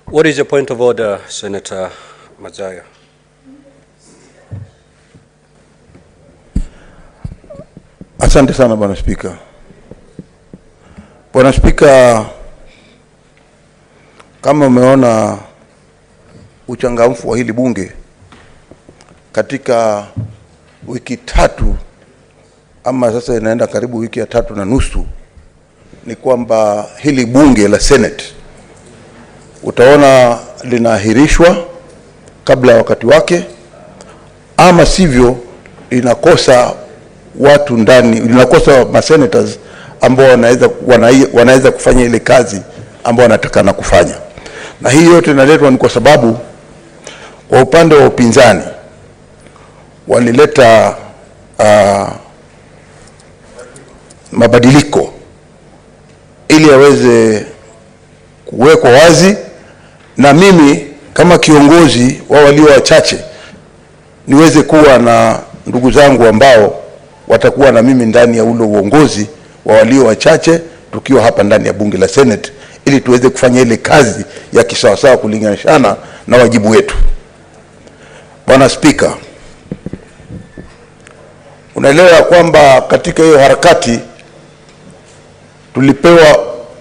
What is your point of order, Senator Mazaya? Asante sana Bwana Spika. Bwana Spika, kama umeona uchangamfu wa hili bunge katika wiki tatu, ama sasa inaenda karibu wiki ya 3.5, ni kwamba hili bunge la Senate utaona linaahirishwa kabla ya wakati wake, ama sivyo linakosa watu ndani, linakosa masenators ambao wanaweza kufanya ile kazi ambao wanatakana kufanya. Na hii yote inaletwa ni kwa sababu kwa upande wa upinzani walileta mabadiliko ili yaweze kuwekwa wazi, na mimi kama kiongozi wa walio wachache niweze kuwa na ndugu zangu ambao watakuwa na mimi ndani ya ule uongozi wa walio wachache, tukiwa hapa ndani ya bunge la Senate, ili tuweze kufanya ile kazi ya kisawasawa kulinganishana na wajibu wetu. Bwana Spika, unaelewa kwamba katika hiyo harakati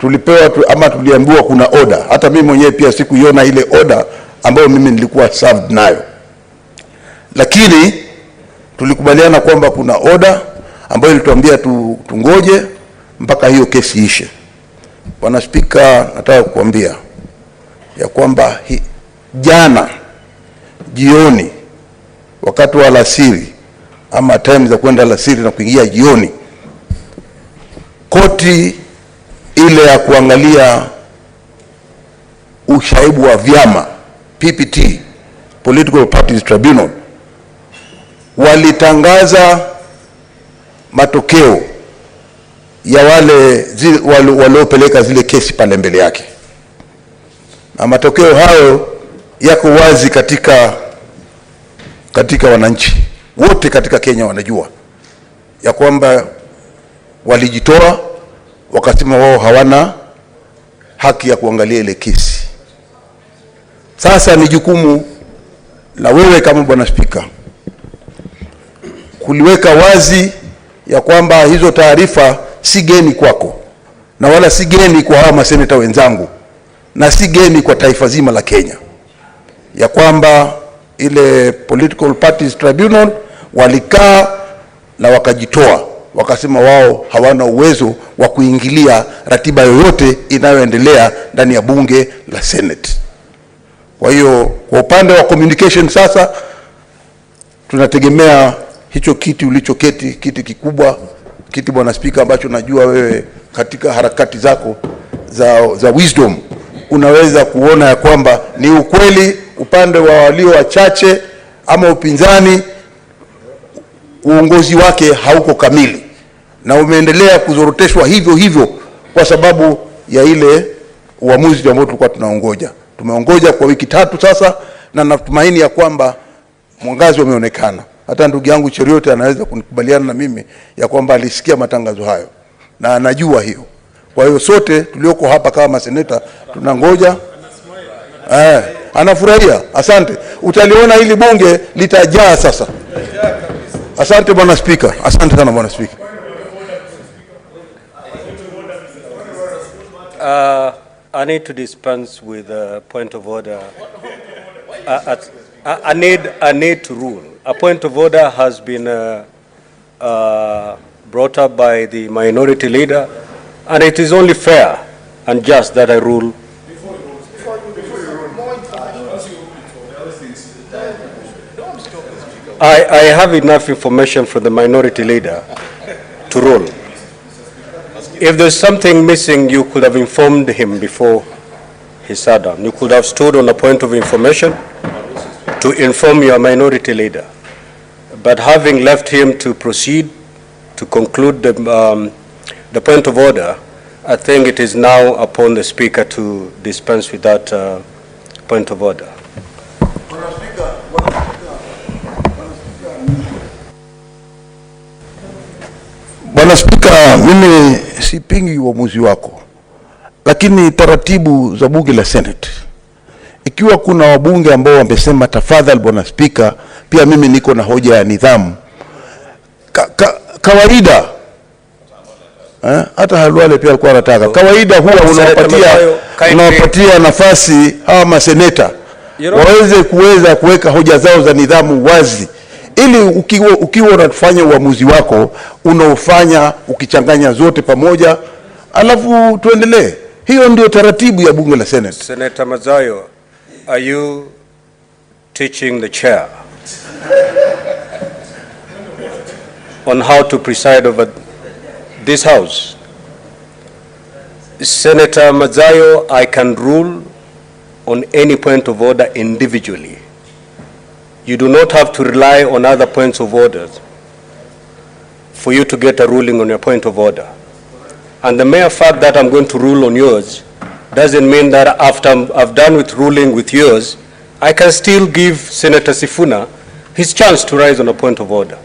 tuliambiwa kuna order. Hata mimi mwenyewe pia sikuiona ile order ambayo mimi nilikuwa served nayo, lakini tulikubaliana kwamba kuna order ambayo ilituambia tungoje mpaka hiyo kesi ishe. Bwana Spika, nataka kukuambia ya kwamba jana jioni wakati wa alasiri, ama time za kwenda alasiri na kuingia jioni, koti ile ya kuangalia ushaibu wa vyama PPT, Political Parties Tribunal, walitangaza matokeo ya wale waliopeleka zile kesi pale mbele yake. Na matokeo hayo yako wazi katika wananchi wote katika Kenya wanajua ya kwamba walijitoa, wakasema wao hawana haki ya kuangalia ile kesi. Sasa ni jukumu la wewe kama Bwana Spika kuliweka wazi ya kwamba hizo taarifa si geni kwako, na wala si geni kwa hawa maseneta wenzangu, na si geni kwa taifa zima la Kenya, ya kwamba ile Political Parties Tribunal walikaa na wakajitoa, wakasema wao hawana uwezo wa kuingilia ratiba yoyote inayoendelea ndani ya bunge la Senate. Kwa hiyo kwa upande wa communication sasa tunategemea hicho kiti ulichoketi, kiti kikubwa, kiti Bwana Spika, ambacho najua wewe katika harakati zako za wisdom unaweza kuona ya kwamba ni ukweli upande wa walio wachache ama upinzani uongozi wake hauko kamili, na umeendelea kuzoroteshwa hivyo kwa sababu ya ile uamuzi ambao tulikuwa tunaongoja. Tumeongoja kwa wiki 3 sasa, na natumaini ya kwamba mwangazo umeonekana. Hata ndugu yangu Cheriote anaweza kunikubaliana na mimi ya kwamba alisikia matangazo hayo na anajua hiyo. Kwa hiyo sote tulioko hapa kama maseneta tunangoja. Anafurahia. Asante. Utaliona hili bunge litajaa sasa. Asante Bwana Spika. Asante sana Bwana Spika. I need to dispense with a point of order. I need to rule. A point of order has been brought up by the minority leader, and it is only fair and just that I rule. I have enough information from the minority leader to rule. If there's something missing, you could have informed him before he sat down. You could have stood on a point of information to inform your minority leader. But having left him to proceed to conclude the point of order, I think it is now upon the Speaker to dispense with that point of order. Bwana Spika, mimi sipingi uamuzi wako, lakini taratibu za bunge la Senate ikiwa kuna wabunge ambao wamesema tafadhali bwana spika, pia mimi niko na hoja ya nidhamu. Kawaida hata Halwale pia alikuwa anataka. Kawaida huwa unawapatia nafasi hawa maseneta waweze kuweka hoja zao za nidhamu wazi, ili ukiwa unafanya uamuzi wako unaofanya ukichanganya zote pamoja, alafu tuendelee. Hiyo ndio taratibu ya bunge la Senate. Senator Mazayo, are you teaching the chair on how to preside over this house? Senator Mazayo, I can rule on any point of order individually. You do not have to rely on other points of order for you to get a ruling on your point of order. And the mere fact that I'm going to rule on yours doesn't mean that after I've done with ruling with yours, I can still give Senator Sifuna his chance to rise on a point of order.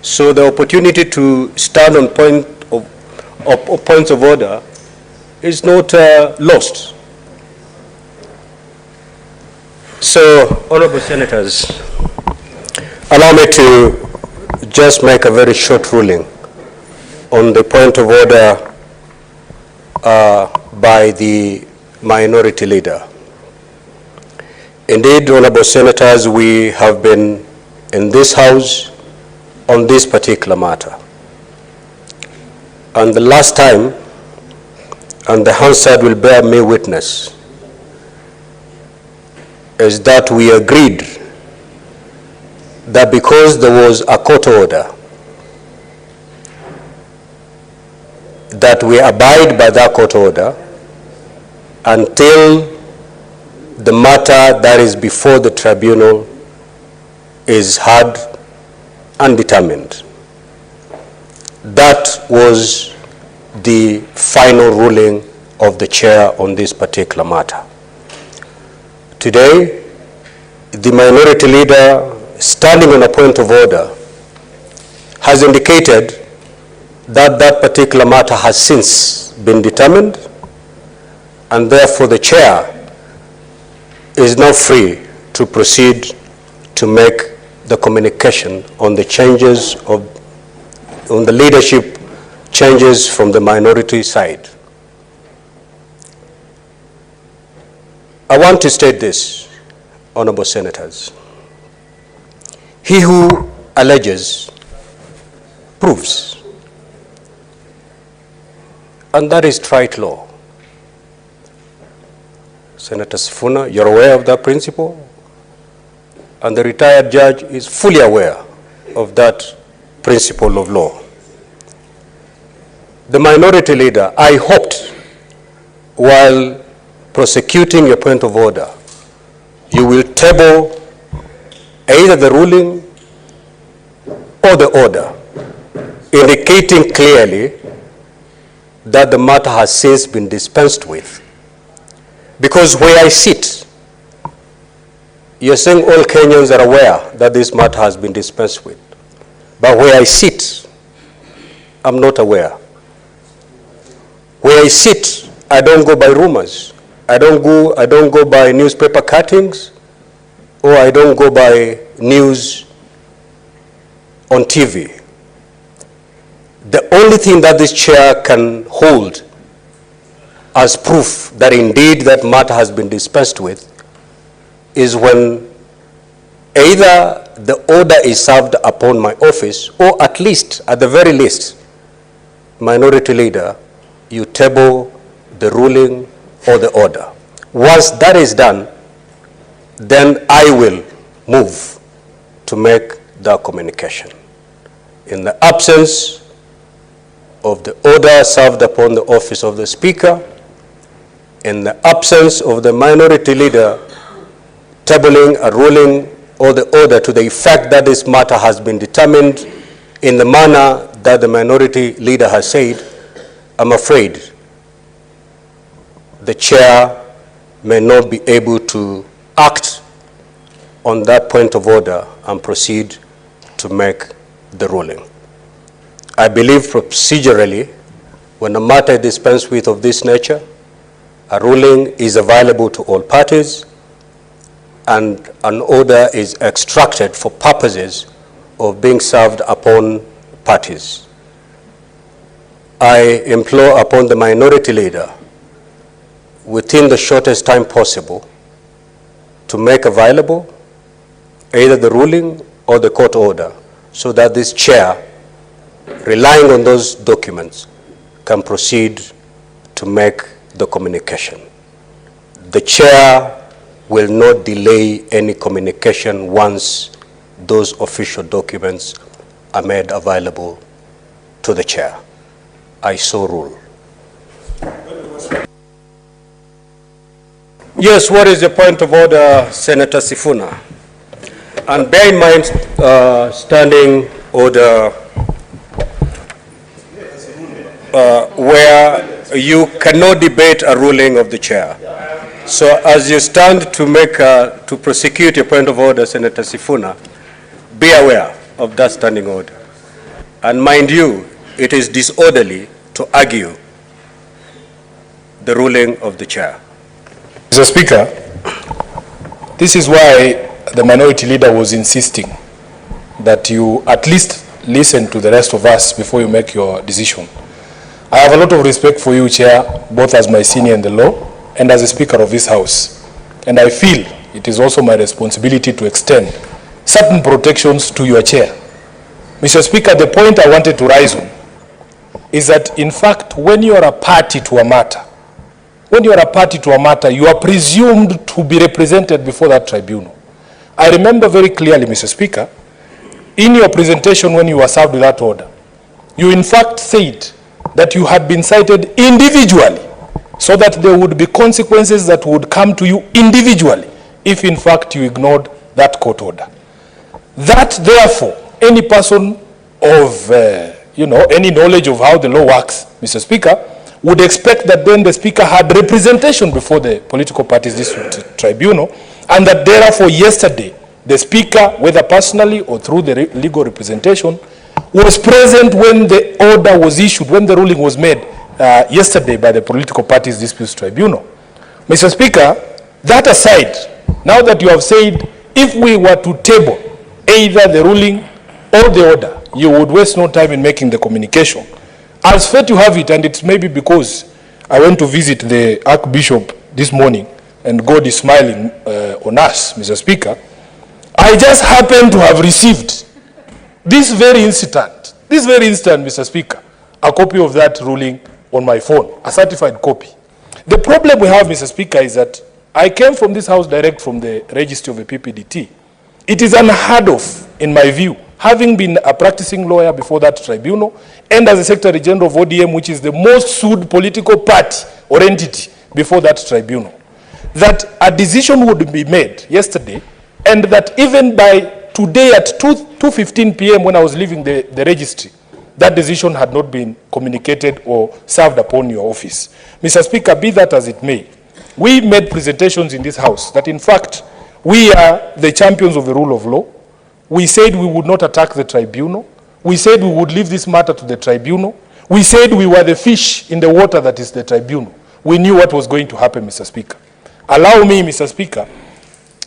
So the opportunity to stand on points of order is not lost. So, honorable senators, allow me to just make a very short ruling on the point of order by the minority leader. Indeed, honorable senators, we have been in this house on this particular matter. And the last time, and the Hansard will bear me witness, is that we agreed that because there was a court order, that we abide by that court order until the matter that is before the tribunal is heard and determined. That was the final ruling of the chair on this particular matter. Today, the minority leader, standing on a point of order, has indicated that that particular matter has since been determined, and therefore the chair is now free to proceed to make the communication on the changes on the leadership changes from the minority side. I want to state this, honorable senators. He who alleges proves, and that is trite law. Senator Sifuna, you're aware of that principle, and the retired judge is fully aware of that principle of law. The minority leader, I hoped, while prosecuting your point of order, you will table either the ruling or the order, indicating clearly that the matter has since been dispensed with. Because where I sit, you're saying all Kenyans are aware that this matter has been dispensed with. But where I sit, I'm not aware. Where I sit, I don't go by rumors. I don't go by newspaper cuttings, or I don't go by news on TV. The only thing that this chair can hold as proof that indeed that matter has been dispensed with is when either the order is served upon my office, or at least, at the very least, minority leader, you table the ruling or the order. Once that is done, then I will move to make that communication. In the absence of the order served upon the office of the Speaker, in the absence of the minority leader tabling a ruling or the order to the effect that this matter has been determined in the manner that the minority leader has said, I'm afraid the chair may not be able to act on that point of order and proceed to make the ruling. I believe procedurally, when a matter is dispensed with of this nature, a ruling is available to all parties, and an order is extracted for purposes of being served upon parties, I implore upon the minority leader, within the shortest time possible, to make available either the ruling or the court order, so that this chair, relying on those documents, can proceed to make the communication. The chair will not delay any communication once those official documents are made available to the chair. I so rule. Yes, what is the point of order, Senator Sifuna? And bear in mind, standing order where you cannot debate a ruling of the chair. So as you stand to make to prosecute your point of order, Senator Sifuna, be aware of that standing order. And mind you, it is disorderly to argue the ruling of the chair. Mr. Speaker, this is why the minority leader was insisting that you at least listen to the rest of us before you make your decision. I have a lot of respect for you, Chair, both as my senior in the law and as a Speaker of this House. And I feel it is also my responsibility to extend certain protections to your Chair. Mr. Speaker, the point I wanted to raise on is that, in fact, when you are a party to a matter, you are presumed to be represented before that tribunal. I remember very clearly, Mr. Speaker, in your presentation when you were served with that order, you in fact said that you had been cited individually so that there would be consequences that would come to you individually if in fact you ignored that court order. That, therefore, any person of any knowledge of how the law works, Mr. Speaker, would expect that then the Speaker had representation before the political parties district tribunal, and that therefore yesterday the Speaker, whether personally or through the legal representation, was present when the order was issued, when the ruling was made yesterday by the political parties disputes tribunal. Mr. Speaker, that aside, now that you have said if we were to table either the ruling or the order, you would waste no time in making the communication. As fate you have it, and it's maybe because I went to visit the Archbishop this morning and God is smiling on us, Mr. Speaker, I just happened to have received this very instant, Mr. Speaker, a copy of that ruling on my phone, a certified copy. The problem we have, Mr. Speaker, is that I came from this house direct from the registry of a PPDT. It is unheard of, in my view, having been a practicing lawyer before that tribunal, and as a Secretary General of ODM, which is the most sued political party or entity before that tribunal, that a decision would be made yesterday, and that even by today at 2:15 p.m. when I was leaving the registry, that decision had not been communicated or served upon your office. Mr. Speaker, be that as it may, we made presentations in this House that in fact we are the champions of the rule of law. We said we would not attack the tribunal. We said we would leave this matter to the tribunal. We said we were the fish in the water that is the tribunal. We knew what was going to happen, Mr. Speaker. Allow me, Mr. Speaker,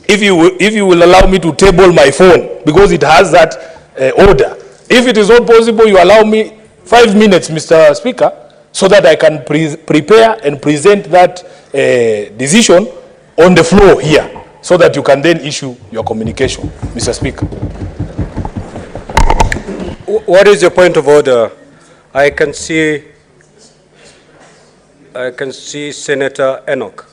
if you will allow me to table my phone, because it has that order. If it is not possible, you allow me 5 minutes, Mr. Speaker, so that I can prepare and present that decision on the floor here, so that you can then issue your communication, Mr. Speaker. What is your point of order? I can see Senator Enoch.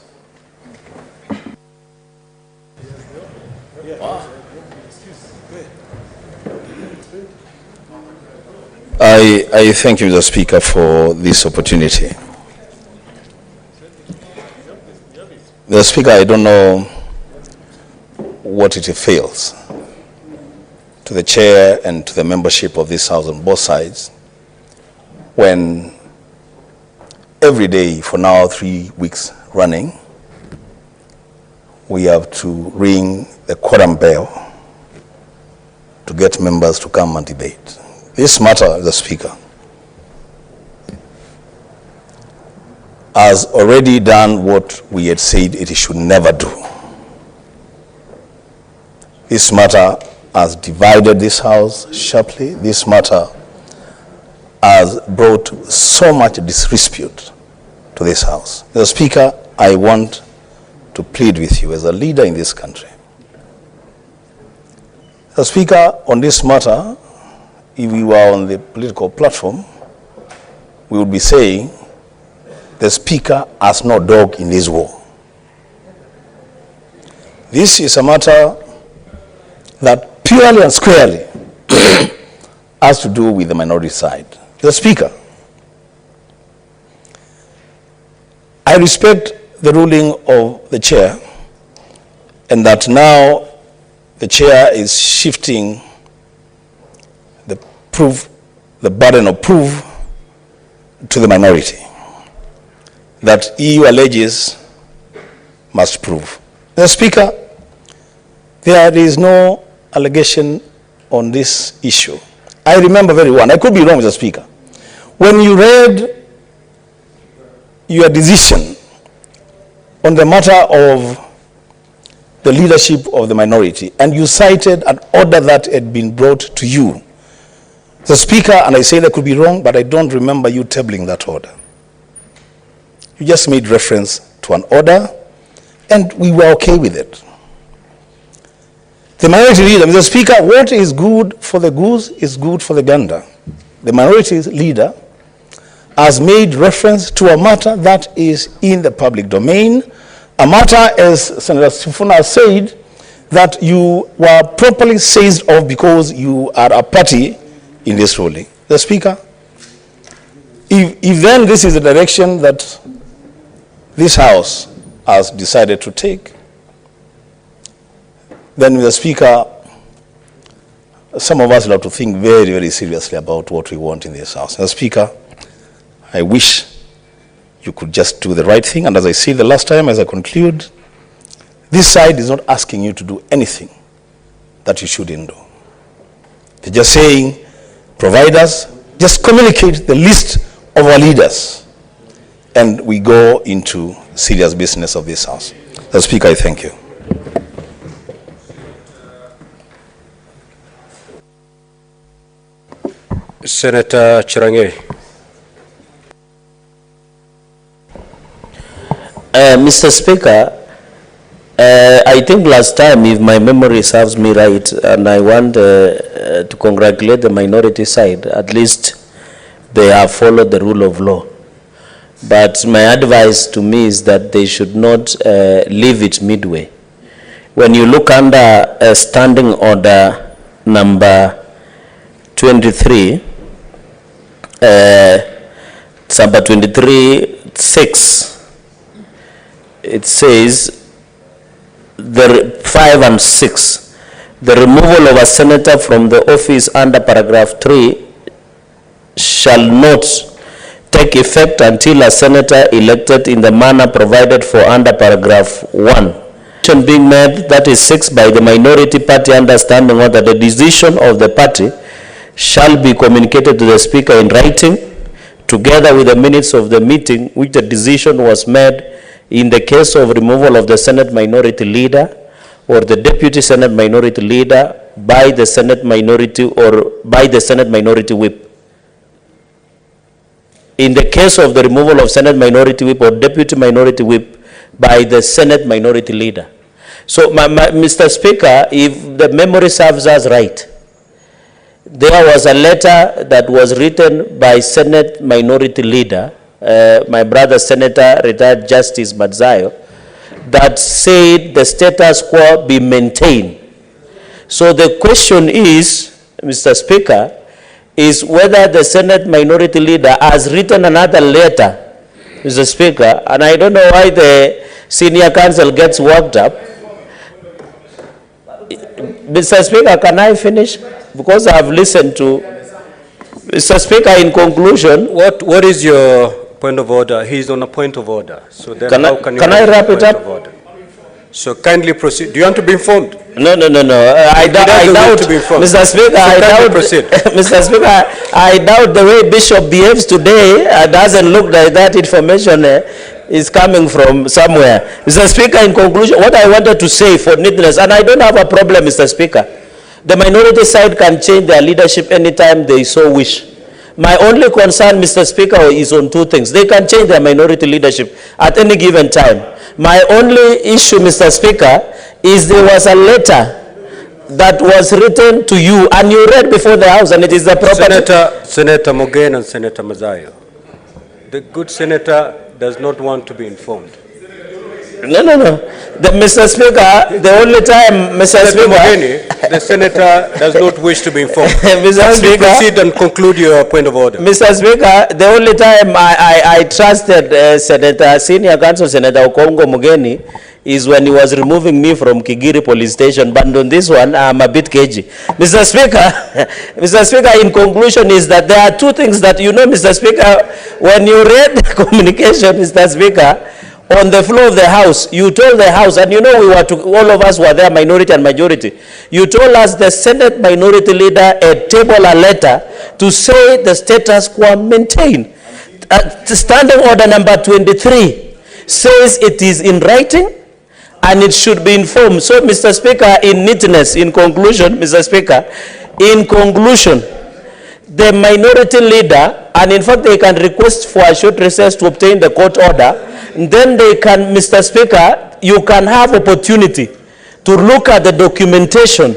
I thank you, Mr. Speaker, for this opportunity. Mr. Speaker, I don't know what it feels to the chair and to the membership of this House on both sides when every day for now 3 weeks running we have to ring the quorum bell to get members to come and debate. This matter, Mr. Speaker, has already done what we had said it should never do. This matter has divided this House sharply. This matter has brought so much disrepute to this House. Mr. Speaker, I want to plead with you as a leader in this country. Mr. Speaker, on this matter, if we were on the political platform, we would be saying the Speaker has no dog in this war. This is a matter that purely and squarely has to do with the minority side. The Speaker, I respect the ruling of the chair, and that now the chair is shifting the burden of proof to the minority that EU alleges must prove. The Speaker, there is no allegation on this issue. I remember very well, I could be wrong, Mr. Speaker. When you read your decision on the matter of the leadership of the minority, and you cited an order that had been brought to you, the Speaker, and I say that could be wrong, but I don't remember you tabling that order. You just made reference to an order, and we were okay with it. The minority leader, Mr. Speaker, what is good for the goose is good for the gander. The minority leader has made reference to a matter that is in the public domain, a matter, as Senator Sifuna said, that you were properly seized of because you are a party in this ruling. The Speaker, if then this is the direction that this House has decided to take, then the Speaker, some of us will have to think very, very seriously about what we want in this House. The Speaker, I wish you could just do the right thing, and as I said the last time, as I conclude, this side is not asking you to do anything that you shouldn't do. They're just saying, provide us, just communicate the list of our leaders, and we go into serious business of this House. The Speaker, I thank you. Senator Chirange. Mr. Speaker, I think last time, if my memory serves me right, and I want to congratulate the minority side, at least they have followed the rule of law. But my advice to me is that they should not leave it midway. When you look under standing order number 23, number 23.6, it says, 5 and 6, the removal of a senator from the office under paragraph 3 shall not take effect until a senator elected in the manner provided for under paragraph 1. Being made, that is 6, by the minority party understanding or that the decision of the party shall be communicated to the Speaker in writing, together with the minutes of the meeting which the decision was made in the case of removal of the Senate minority leader or the deputy Senate minority leader by the Senate minority or by the Senate minority whip. In the case of the removal of Senate minority whip or deputy minority whip by the Senate minority leader. So, Mr. Speaker, if the memory serves us right, there was a letter that was written by Senate minority leader, my brother Senator retired Justice Madzayo, that said the status quo be maintained. So the question is, Mr. Speaker, is whether the Senate minority leader has written another letter, Mr. Speaker, and I don't know why the senior counsel gets worked up. Mr. Speaker, can I finish? Because I have listened to, Mr. Speaker, in conclusion. What is your point of order? He's on a point of order. So then can I wrap it up? So kindly proceed. Do you want to be informed? No. I doubt, Mr. Speaker, I doubt, Mr. Speaker, I doubt the way Bishop behaves today doesn't look like that information is coming from somewhere. Mr. Speaker, in conclusion, what I wanted to say for neatness, and I don't have a problem, Mr. Speaker, the minority side can change their leadership anytime they so wish. My only concern, Mr. Speaker, is on two things. They can change their minority leadership at any given time. My only issue, Mr. Speaker, is there was a letter that was written to you and you read before the House, and it is the proper... Senator Mugen and Senator Mazayo, the good senator does not want to be informed. No. Mr. Speaker, the only time, Mr. Speaker... Mugeni, the senator does not wish to be informed. Mr. Speaker, proceed and conclude your point of order. Mr. Speaker, the only time I trusted Senior Counsel Senator Okongo Mugeni is when he was removing me from Kigiri police station, but on this one, I'm a bit cagey. Mr. Speaker, in conclusion is that there are two things that, you know, Mr. Speaker, when you read the communication, Mr. Speaker, on the floor of the House, you told the House, and you know all of us were there, minority and majority, you told us the Senate minority leader tabled a letter to say the status quo maintained. Standing order number 23 says it is in writing, and it should be informed. So, Mr. Speaker, in neatness, in conclusion, Mr. Speaker, in conclusion, the minority leader, and in fact they can request for a short recess to obtain the court order, then they can, Mr. Speaker, you can have opportunity to look at the documentation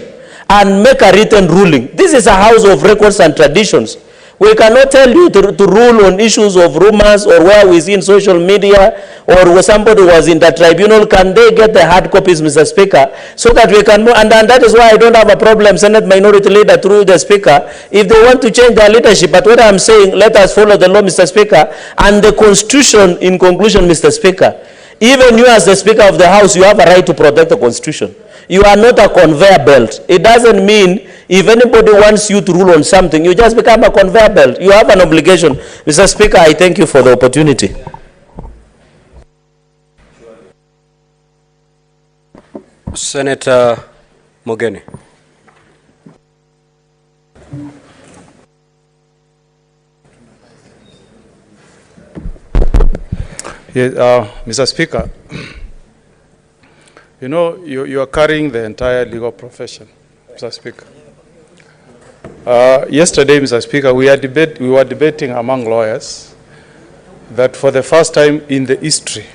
and make a written ruling. This is a house of records and traditions. We cannot tell you to rule on issues of rumors or where we see in social media or where somebody was in the tribunal. Can they get the hard copies, Mr. Speaker, so that we can move? And that is why I don't have a problem, Senate Minority Leader, through the Speaker, if they want to change their leadership. But what I'm saying, let us follow the law, Mr. Speaker, and the Constitution. In conclusion, Mr. Speaker, even you as the Speaker of the House, you have a right to protect the Constitution. You are not a conveyor belt. It doesn't mean if anybody wants you to rule on something, you just become a conveyor belt. You have an obligation. Mr. Speaker, I thank you for the opportunity. Senator Mugeni. Yes, Mr. Speaker, you know, you are carrying the entire legal profession, Mr. Speaker. Yesterday, Mr. Speaker, we were debating among lawyers that for the first time in the history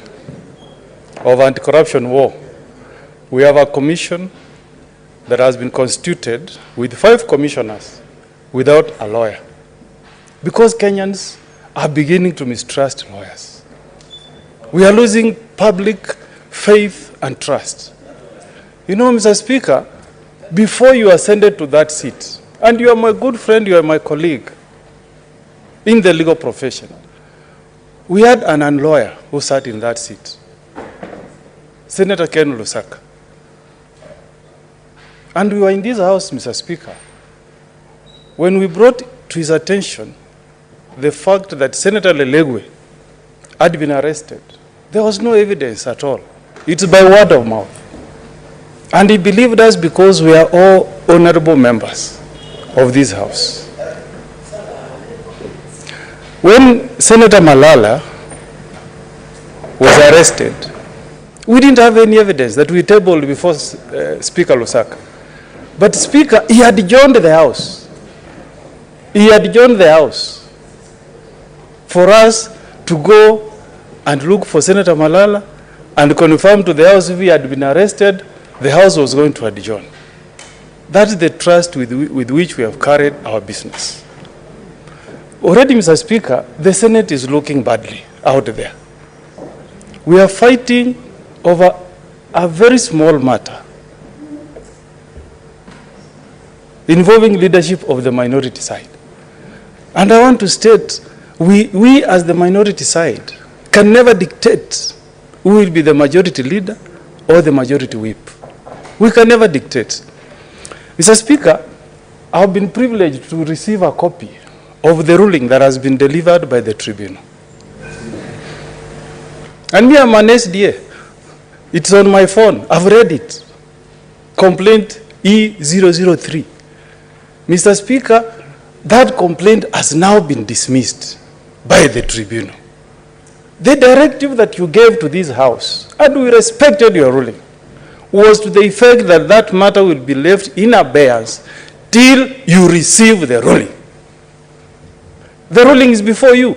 of anti-corruption war, we have a commission that has been constituted with 5 commissioners without a lawyer, because Kenyans are beginning to mistrust lawyers. We are losing public faith and trust. You know, Mr. Speaker, before you ascended to that seat, and you are my good friend, you are my colleague in the legal profession, we had an unlawyer who sat in that seat, Senator Ken Lusaka. And we were in this house, Mr. Speaker, when we brought to his attention the fact that Senator Lelegwe had been arrested. There was no evidence at all. It's by word of mouth. And he believed us because we are all honorable members of this house. When Senator Malala was arrested, we didn't have any evidence that we tabled before Speaker Lusaka. But Speaker, he had joined the House. He had joined the House for us to go and look for Senator Malala and confirm to the House if he had been arrested, the House was going to adjourn. That's the trust with which we have carried our business. Already, Mr. Speaker, the Senate is looking badly out there. We are fighting over a very small matter involving leadership of the minority side. And I want to state, we as the minority side can never dictate who will be the majority leader or the majority whip. We can never dictate. Mr. Speaker, I've been privileged to receive a copy of the ruling that has been delivered by the tribunal. And me, I'm an SDA. It's on my phone. I've read it. Complaint E003. Mr. Speaker, that complaint has now been dismissed by the tribunal. The directive that you gave to this House, and we respected your ruling, was to the effect that that matter will be left in abeyance till you receive the ruling. The ruling is before you.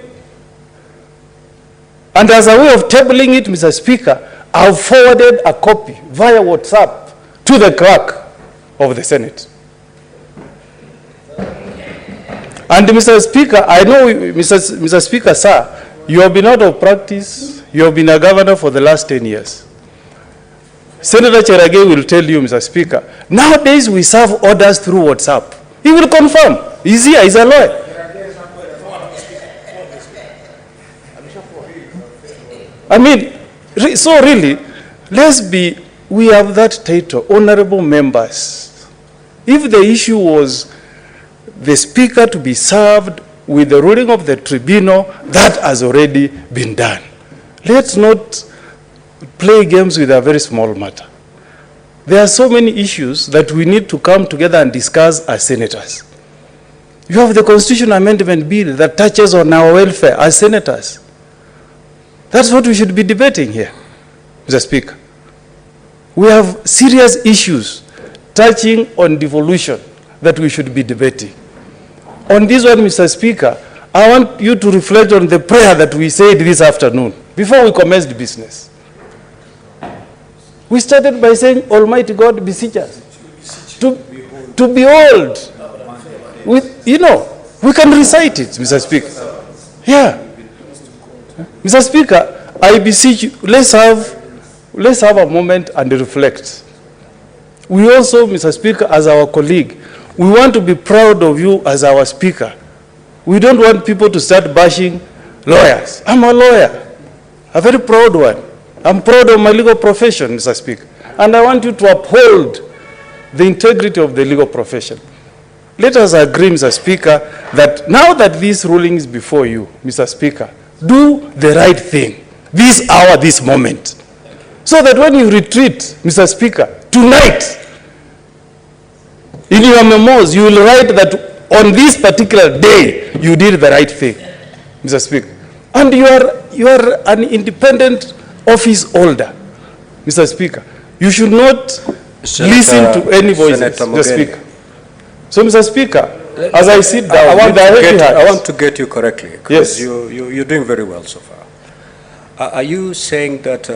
And as a way of tabling it, Mr. Speaker, I've forwarded a copy via WhatsApp to the clerk of the Senate. And Mr. Speaker, I know, Mr. Speaker, sir, you have been out of practice. You have been a governor for the last 10 years. Senator Cherage will tell you, Mr. Speaker, nowadays we serve orders through WhatsApp. He will confirm. He's here, he's a lawyer. I mean, so really, we have that title, honorable members. If the issue was the Speaker to be served with the ruling of the tribunal, that has already been done. Let's not play games with a very small matter. There are so many issues that we need to come together and discuss as senators. You have the Constitutional Amendment Bill that touches on our welfare as senators. That's what we should be debating here, Mr. Speaker. We have serious issues touching on devolution that we should be debating. On this one, Mr. Speaker, I want you to reflect on the prayer that we said this afternoon before we commenced business. We started by saying, Almighty God, beseech us to behold. You know, we can recite it, Mr. Speaker. Yeah. Mr. Speaker, I beseech you, let's have a moment and reflect. We also, Mr. Speaker, as our colleague, we want to be proud of you as our Speaker. We don't want people to start bashing lawyers. I'm a lawyer, a very proud one. I'm proud of my legal profession, Mr. Speaker. And I want you to uphold the integrity of the legal profession. Let us agree, Mr. Speaker, that now that this ruling is before you, Mr. Speaker, do the right thing this hour, this moment. So that when you retreat, Mr. Speaker, tonight, in your memos, you will write that on this particular day, you did the right thing, Mr. Speaker. And you are an independent office holder, Mr. Speaker. You should not listen to any voices, Mr. Speaker. So, Mr. Speaker, as I sit down, I want to get you correctly, because you're doing very well so far. Are you saying that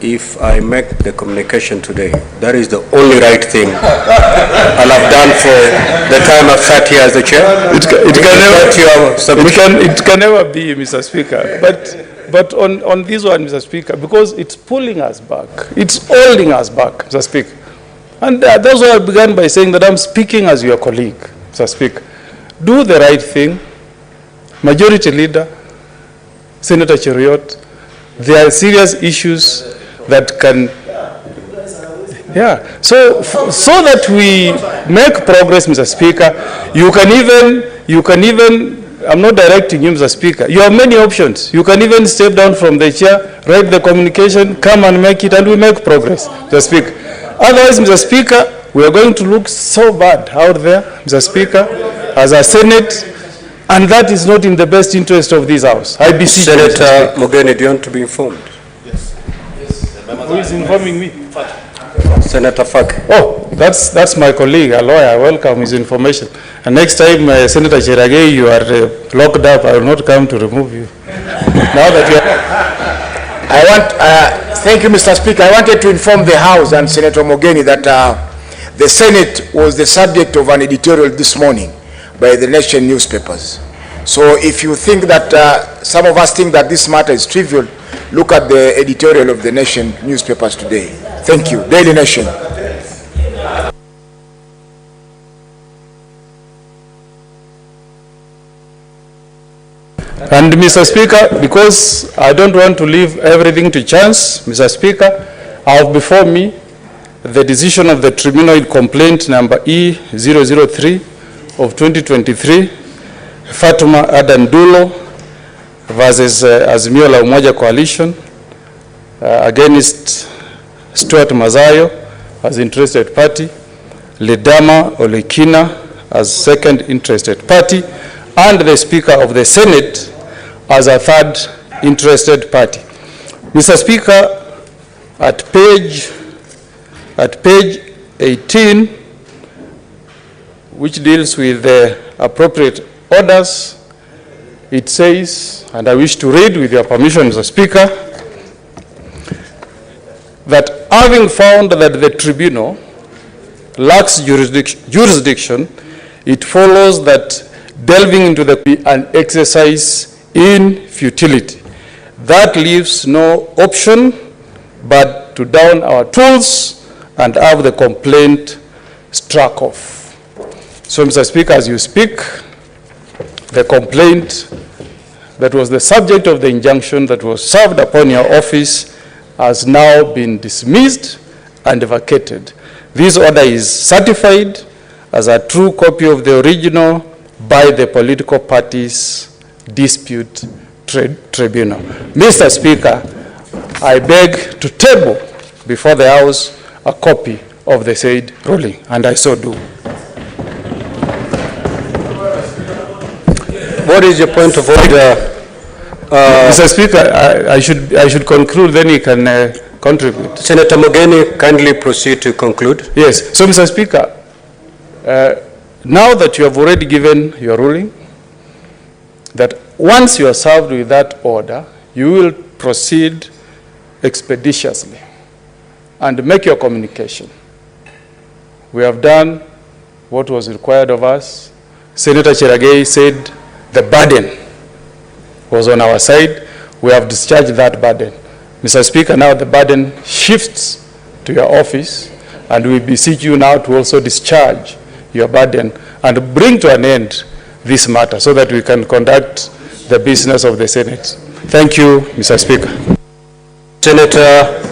if I make the communication today, that is the only right thing I'll have done for the time I've sat here as the chair? It can never be, Mr. Speaker. But on this one, Mr. Speaker, because it's pulling us back, it's holding us back, Mr. Speaker. And that's why I began by saying that I'm speaking as your colleague, Mr. Speaker. Do the right thing. Majority Leader, Senator Cheruiyot, there are serious issues that can, so that we make progress, Mr. Speaker, you can even, I'm not directing you, Mr. Speaker, you have many options. You can even step down from the chair, write the communication, come and make it, and we make progress, Mr. Speaker. Otherwise, Mr. Speaker, we are going to look so bad out there, Mr. Speaker, as a Senate, and that is not in the best interest of this House. I beseech Senator Mogeni, do you want to be informed? Who is informing me? Senator Fak. Oh, that's my colleague, a lawyer. I welcome his information. And next time, Senator Cherage, you are locked up, I will not come to remove you. Now that you are... Thank you, Mr. Speaker. I wanted to inform the House and Senator Mogeni that the Senate was the subject of an editorial this morning by the Nation newspapers. So if you think that some of us think that this matter is trivial, look at the editorial of the Nation newspapers today. Thank you. Daily Nation. And Mr. Speaker, because I don't want to leave everything to chance, Mr. Speaker, I have before me the decision of the Tribunal in Complaint number E003 of 2023, Fatuma Adan Dulo versus Azimio la Umoja Coalition against Stuart Mazayo as interested party, Ledama Olekina as second interested party, and the Speaker of the Senate as a third interested party. Mr. Speaker, at page 18, which deals with the appropriate orders, it says, and I wish to read with your permission, Mr. Speaker, that having found that the tribunal lacks jurisdiction, it follows that delving into the an exercise in futility. That leaves no option but to down our tools and have the complaint struck off. So, Mr. Speaker, as you speak, the complaint that was the subject of the injunction that was served upon your office has now been dismissed and vacated. This order is certified as a true copy of the original by the political parties dispute tribunal. Mr. Speaker, I beg to table before the House a copy of the said ruling, and I so do. What is your point of order? Mr. Speaker, I should conclude, then you can contribute. Senator Mogeni, kindly proceed to conclude. Yes. So, Mr. Speaker, now that you have already given your ruling, that once you are served with that order, you will proceed expeditiously and make your communication. We have done what was required of us. Senator Cheragei said the burden was on our side. We have discharged that burden. Mr. Speaker, now the burden shifts to your office, and we beseech you now to also discharge your burden and bring to an end this matter so that we can conduct the business of the Senate. Thank you, Mr. Speaker. Senator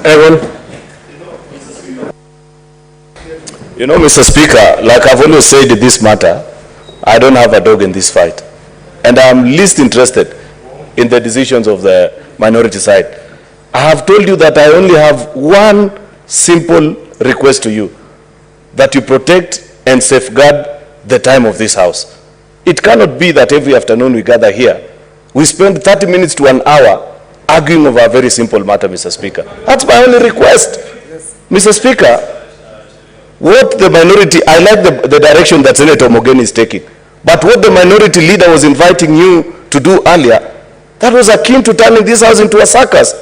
Aaron. You know, Mr. Speaker, like I've always said in this matter, I don't have a dog in this fight. And I'm least interested in the decisions of the minority side. I have told you that I only have one simple request to you, that you protect and safeguard the time of this House. It cannot be that every afternoon we gather here, we spend 30 minutes to an hour arguing over a very simple matter, Mr. Speaker. That's my only request. Mr. Speaker, what the minority, I like the direction that Senator Mogeni is taking, but what the minority leader was inviting you to do earlier, that was akin to turning this House into a circus.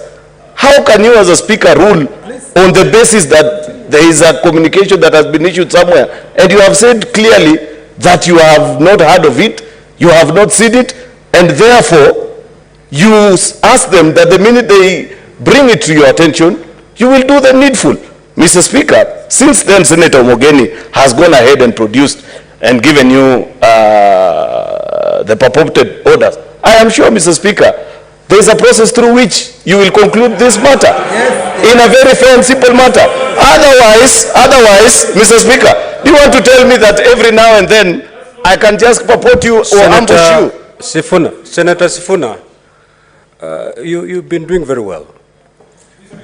How can you as a speaker rule on the basis that there is a communication that has been issued somewhere, and you have said clearly that you have not heard of it, you have not seen it, and therefore you ask them that the minute they bring it to your attention, you will do the needful. Mr. Speaker, since then Senator Mogeni has gone ahead and produced and given you the purported orders. I am sure, Mr. Speaker, there is a process through which you will conclude this matter in a very fair and simple matter. Otherwise, Mr. Speaker, do you want to tell me that every now and then I can just purport you or ambush you? Senator Sifuna, you've been doing very well,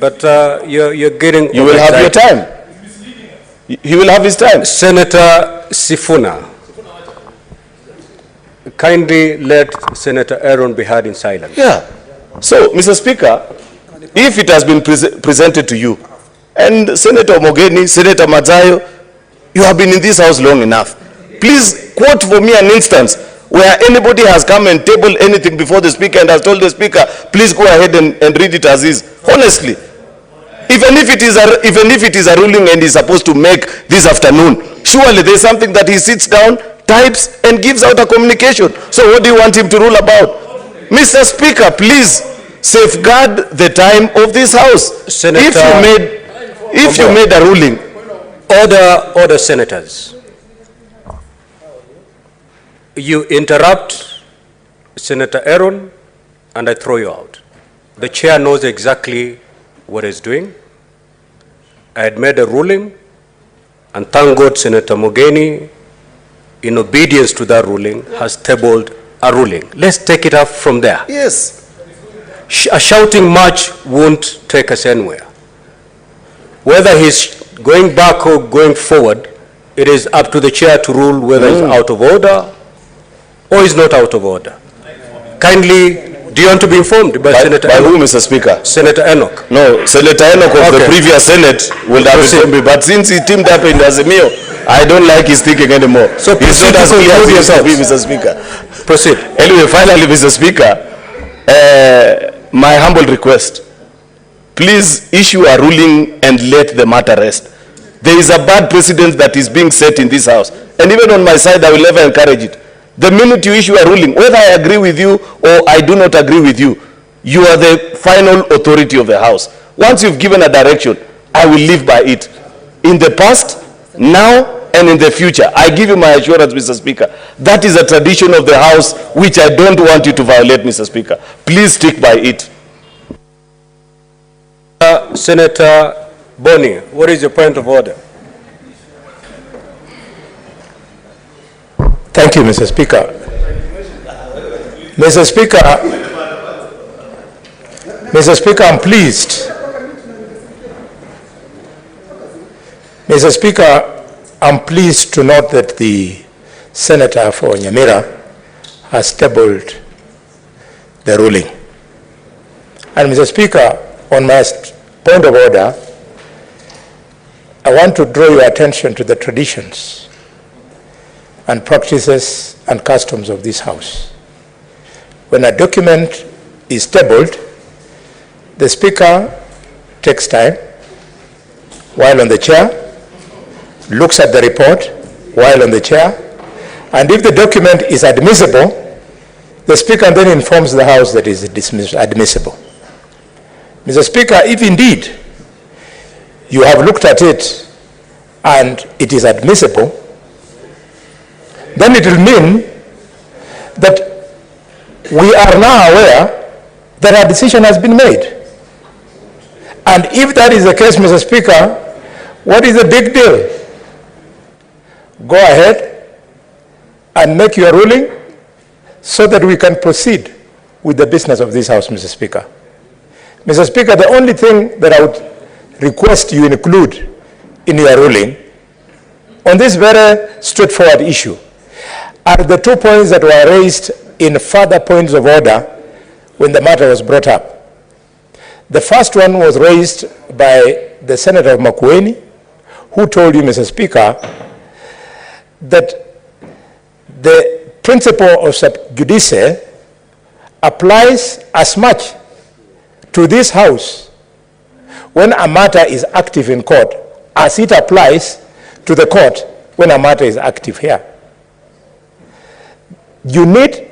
but you're getting. You will have your time. He will have his time. Senator Sifuna, kindly let Senator Aaron be heard in silence. Yeah. So, Mr. Speaker, if it has been presented to you, and Senator Mogeni, Senator Mazayo, you have been in this House long enough, please quote for me an instance where anybody has come and tabled anything before the Speaker and has told the Speaker, please go ahead and read it as is. Honestly, even if it is a ruling and is supposed to make this afternoon, surely there's something that he sits down, types, and gives out a communication. So what do you want him to rule about? Mr. Speaker, please safeguard the time of this House. Senator, if you made a ruling. Order, senators. You interrupt Senator Aaron and I throw you out. The chair knows exactly what he's doing. I had made a ruling, and thank God Senator Mogeni, in obedience to that ruling, has tabled a ruling. Let's take it up from there. Yes. A shouting match won't take us anywhere. Whether he's going back or going forward, it is up to the chair to rule whether it's out of order or is not out of order. Kindly Do you want to be informed by Senator By Enoch? who, Mr. Speaker? Senator Enoch. No, Senator Enoch of the Okay. previous Senate will have informed me, but since he teamed up in Azimio, I don't like his thinking anymore. So he's proceed not as to clear as conclude he used to be, yourselves. Mr. Speaker. Proceed. Anyway, finally, Mr. Speaker, my humble request, please issue a ruling and let the matter rest. There is a bad precedent that is being set in this House, and even on my side, I will never encourage it. The minute you issue a ruling, whether I agree with you or I do not agree with you, you are the final authority of the House. Once you've given a direction, I will live by it. In the past, now, and in the future, I give you my assurance, Mr. Speaker, that is a tradition of the House which I don't want you to violate, Mr. Speaker. Please stick by it. Senator Boni, what is your point of order? Thank you, Mr. Speaker. Mr. Speaker, I'm pleased. Mr. Speaker, I'm pleased to note that the Senator for Nyamira has tabled the ruling. And Mr. Speaker, on my point of order, I want to draw your attention to the traditions and practices and customs of this House. When a document is tabled, the Speaker takes time while on the chair, looks at the report while on the chair, and if the document is admissible, the Speaker then informs the House that it is admissible. Mr. Speaker, if indeed you have looked at it and it is admissible, then it will mean that we are now aware that a decision has been made. And if that is the case, Mr. Speaker, what is the big deal? Go ahead and make your ruling so that we can proceed with the business of this House, Mr. Speaker. Mr. Speaker, the only thing that I would request you include in your ruling on this very straightforward issue are the 2 points that were raised in further points of order when the matter was brought up. The first one was raised by the Senator of Makueni, who told you, Mr. Speaker, that the principle of sub judice applies as much to this House when a matter is active in court as it applies to the court when a matter is active here. You need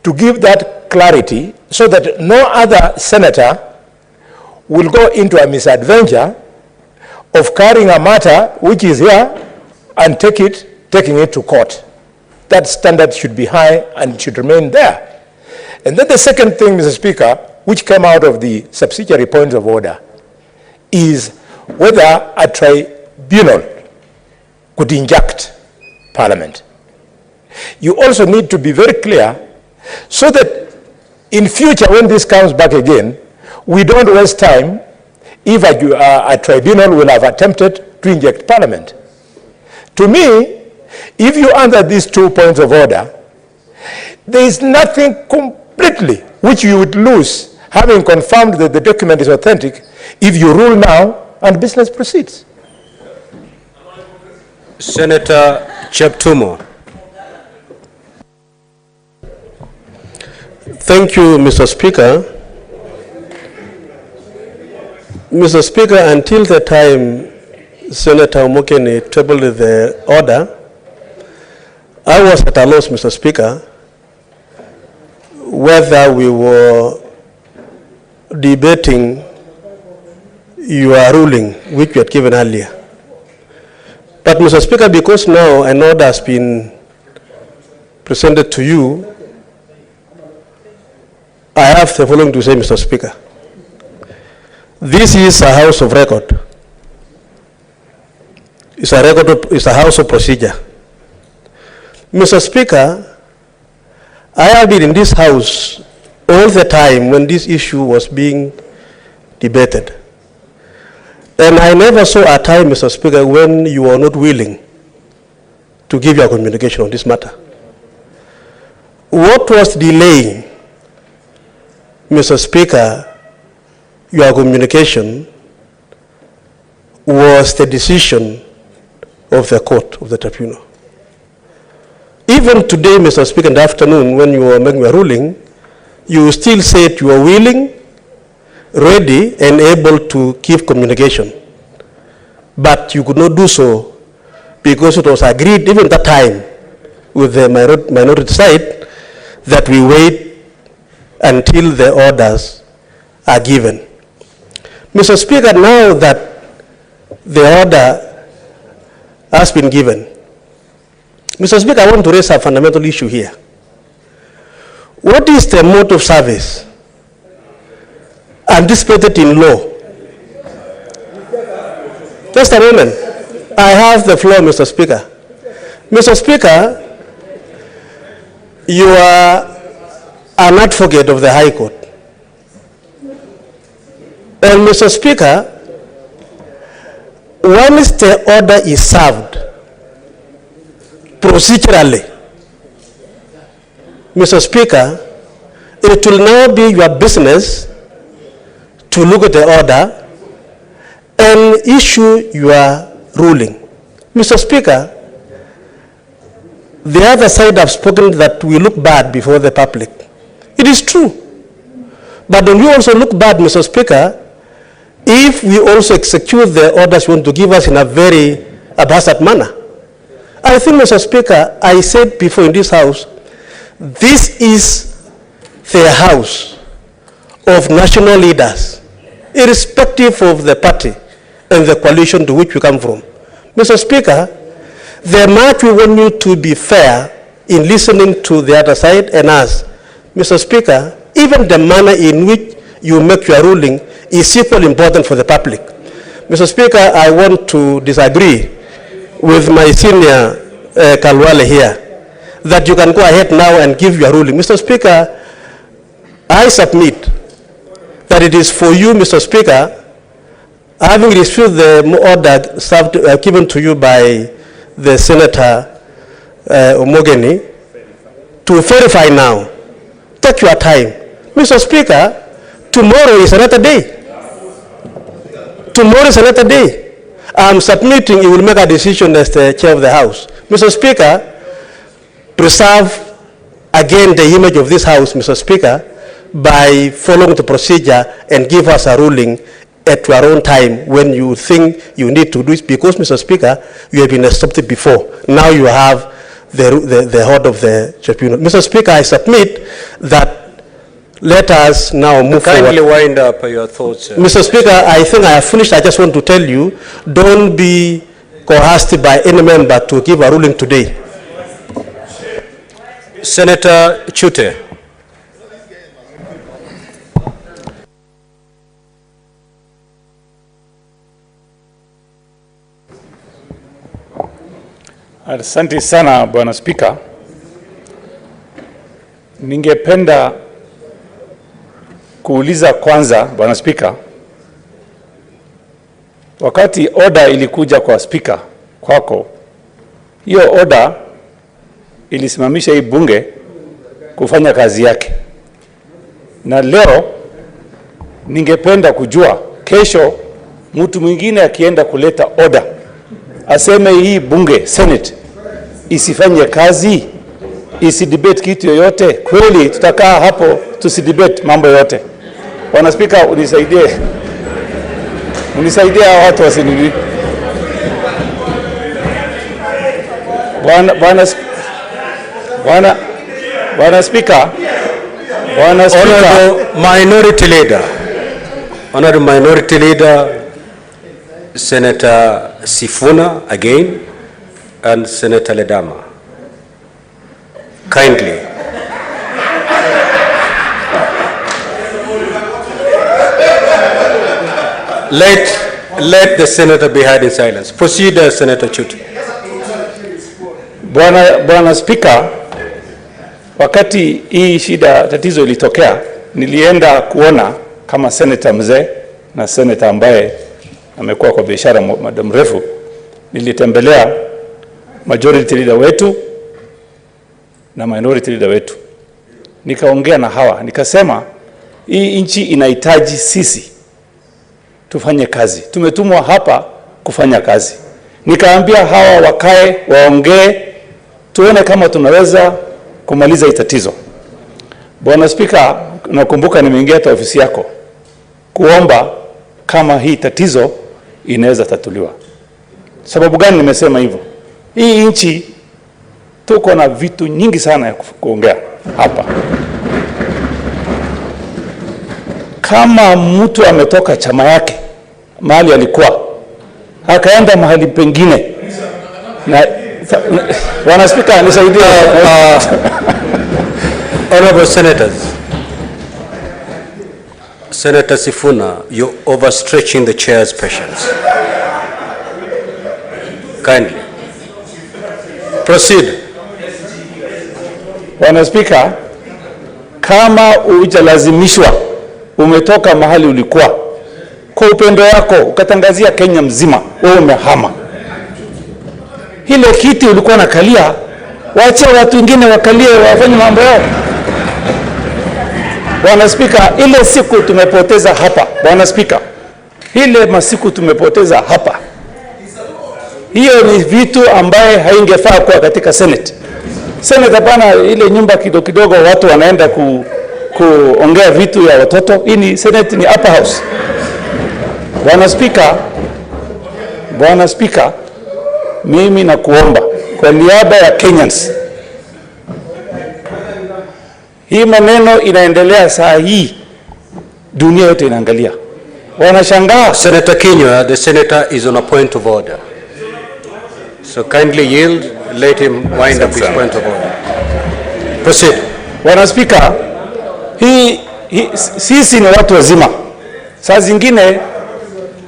to give that clarity so that no other senator will go into a misadventure of carrying a matter which is here and taking it to court. That standard should be high and it should remain there. And then the second thing, Mr. Speaker, which came out of the subsidiary points of order, is whether a tribunal could inject Parliament. You also need to be very clear so that in future when this comes back again, we don't waste time if a tribunal will have attempted to inject Parliament. To me, if you answer these 2 points of order, there is nothing completely which you would lose having confirmed that the document is authentic if you rule now and business proceeds. Senator Cheptumo. Thank you, Mr. Speaker. Mr. Speaker, until the time Senator Mokeni tabled the order, I was at a loss, Mr. Speaker, whether we were debating your ruling, which you had given earlier. But, Mr. Speaker, because now an order has been presented to you, I have the following to say, Mr. Speaker. This is a house of record. It's a house of procedure. Mr. Speaker, I have been in this house all the time when this issue was being debated. And I never saw a time, Mr. Speaker, when you were not willing to give your communication on this matter. What was delaying Mr. Speaker, your communication was the decision of the court, of the tribunal. Even today, Mr. Speaker, in the afternoon, when you were making a ruling, you still said you are willing, ready, and able to give communication. But you could not do so because it was agreed, even at that time, with the minority side, that we wait until the orders are given. Mr. Speaker, now that the order has been given, Mr. Speaker, I want to raise a fundamental issue here. What is the mode of service anticipated in law? Just a moment. I have the floor, Mr. Speaker. Mr. Speaker, you are an advocate of the High Court. And Mr. Speaker, once the order is served procedurally, Mr. Speaker, it will now be your business to look at the order and issue your ruling. Mr. Speaker, the other side have spoken that we look bad before the public. It is true. But don't we also look bad, Mr. Speaker, if we also execute the orders you want to give us in a very haphazard manner? I think, Mr. Speaker, I said before in this House, this is the house of national leaders, irrespective of the party and the coalition to which we come from. Mr. Speaker, the much we want you to be fair in listening to the other side and us. Mr. Speaker, even the manner in which you make your ruling is equally important for the public. Mr. Speaker, I want to disagree with my senior Kalwale here, that you can go ahead now and give your ruling. Mr. Speaker, I submit that it is for you, Mr. Speaker, having received the order served, given to you by the Senator Omogeni, to verify now. Take your time. Mr. Speaker, tomorrow is another day. Tomorrow is another day. I'm submitting, you will make a decision as the chair of the House. Mr. Speaker, preserve again the image of this House, Mr. Speaker, by following the procedure and give us a ruling at your own time when you think you need to do it, because, Mr. Speaker, you have been accepted before. Now you have the heart of the tribunal. Mr. Speaker, I submit that let us now move forward. Kindly wind up your thoughts. Mr. Speaker, I think I have finished. I just want to tell you, don't be coerced by any member to give a ruling today. Senator Chute. Asante sana Bwana Spika. Ningependa kuuliza kwanza Bwana Spika, wakati order ilikuja kwa Spika kwako, hiyo order ilisimamisha hii bunge kufanya kazi yake. Na leo ningependa kujua, kesho mtu mwingine akienda kuleta order aseme hii bunge, Senate, isifanye kazi, isidebate kitu yoyote, kweli tutakaa hapo tusidebate mambo yote? Bwana Spika, unisaidie watu wasinini. Bwana Spika, Honorable Minority Leader, Honorable Minority Leader, Senator Sifuna again, and Senator Ledama. Kindly. Let the senator be heard in silence. Proceed, Senator Chute. Bwana Spika, wakati hii tatizo ilitokea, nilienda kuona kama senator mzee na senator ambaye amekuwa kwa biashara muda mrefu. Nilitembelea majority leader wetu na minority leader wetu. Nikaongea na hawa, nikasema Hii nchi inahitaji sisi tufanye kazi. Tumetumwa hapa kufanya kazi. Nikaambia hawa wakae, waongee, tuone kama tunaweza kumaliza hii tatizo. Bwana Spika, nakumbuka nimeingia hata ofisi yako kuomba kama hii tatizo inaweza tatuliwa. Sababu gani nimesema hivyo? Hii nchi tuko na vitu nyingi sana ya kuongea hapa. Kama mtu ametoka chama yake mahali alikuwa akaenda mahali pengine na Bwana Spika nisaidie. Honorable Senators, Senator Sifuna, you're overstretching the chair's patience. Kindly proceed. Bwana Spika, kama hujalazimishwa, umetoka mahali ulikuwa kwa upendo wako ukatangazia Kenya mzima wewe umehama, ile kiti ulikuwa nakalia, wacha watu wengine wakalie wafanye mambo yao. Bwana Spika, ile siku tumepoteza hapa, Bwana Spika, ile masiku tumepoteza hapa, hiyo ni vitu ambaye haingefaa kuwa katika Senate. Senate hapana ile nyumba kidogo kidogo watu wanaenda kuongea vitu ya watoto. Hii ni Senate, ni upper house. Bwana Spika, mimi nakuomba kwa niaba ya Kenyans, hii maneno inaendelea saa hii, dunia yote inaangalia, wanashangaa. Senator Kinyua, the senator is on a point of order. So kindly yield, let him wind up his point of order. Proceed. Bwana Spika, sisi ni watu wazima. Saa zingine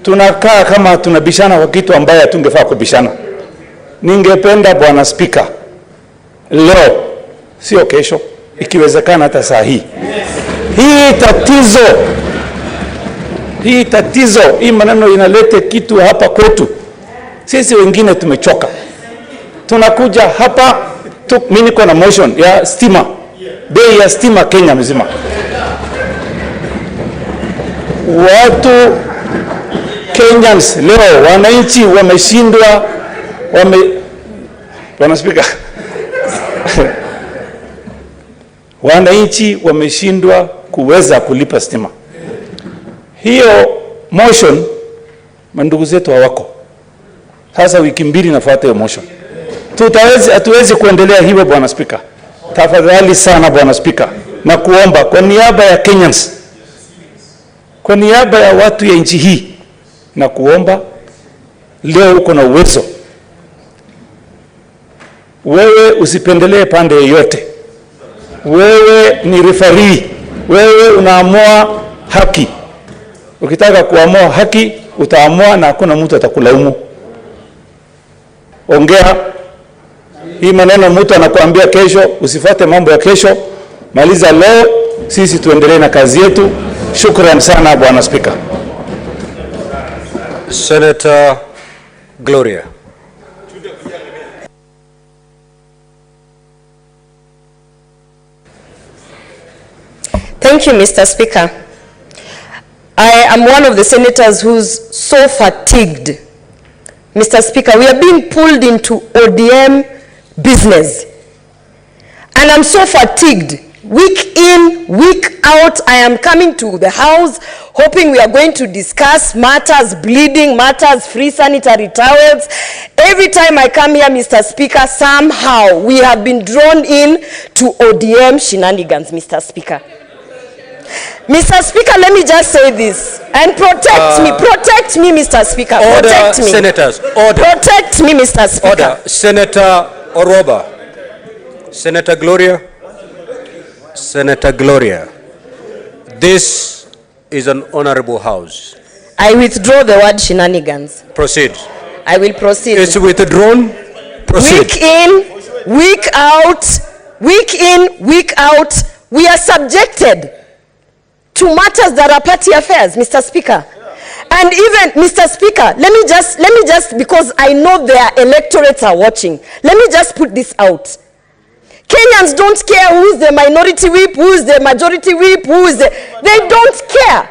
tunakaa kama tunabishana kwa kitu ambaye hatungefaa kubishana. Ningependa Bwana Spika, leo sio kesho, ikiwezekana hata saa hii, hii maneno inalete kitu hapa kwetu. Sisi wengine tumechoka. Tunakuja hapa mimi niko na motion ya stima. Bei ya stima Kenya mzima. Watu Kenyans leo, wananchi wameshindwa, Bwana Spika, wananchi wameshindwa kuweza kulipa stima. Hiyo motion mandugu zetu hawako. Sasa wiki mbili nafuata hiyo motion. Hatuwezi kuendelea hivyo Bwana Spika. Tafadhali sana Bwana Spika, na kuomba kwa niaba ya Kenyans, kwa niaba ya watu ya nchi hii, na kuomba leo uko na uwezo, wewe usipendelee pande yoyote. Wewe ni referee, wewe unaamua haki. Ukitaka kuamua haki utaamua na hakuna mtu atakulaumu. Ongea hii maneno, mtu anakuambia kesho, usifuate mambo ya kesho. Maliza leo, sisi tuendelee na kazi yetu. Shukran sana Bwana Spika. Senator Gloria. Thank you, Mr. Speaker. I am one of the senators who's so fatigued. Mr. Speaker, we are being pulled into ODM business. And I'm so fatigued. Week in, week out, I am coming to the house hoping we are going to discuss matters bleeding, matters free sanitary towels. Every time I come here, Mr. Speaker, somehow we have been drawn in to ODM shenanigans, Mr. Speaker. Mr. Speaker, let me just say this and protect me, Mr. Speaker. Order, protect me. Senators, order. Protect me, Mr. Speaker. Order. Senator Oroba. Senator Gloria. Senator Gloria. This is an honorable house. I withdraw the word shenanigans. Proceed. I will proceed. It's withdrawn. Proceed. Week in, week out, week in, week out, we are subjected to matters that are party affairs, Mr. Speaker. And even, Mr. Speaker, let me just, because I know their electorates are watching, let me just put this out. Kenyans don't care who's the minority whip, who's the majority whip, they don't care.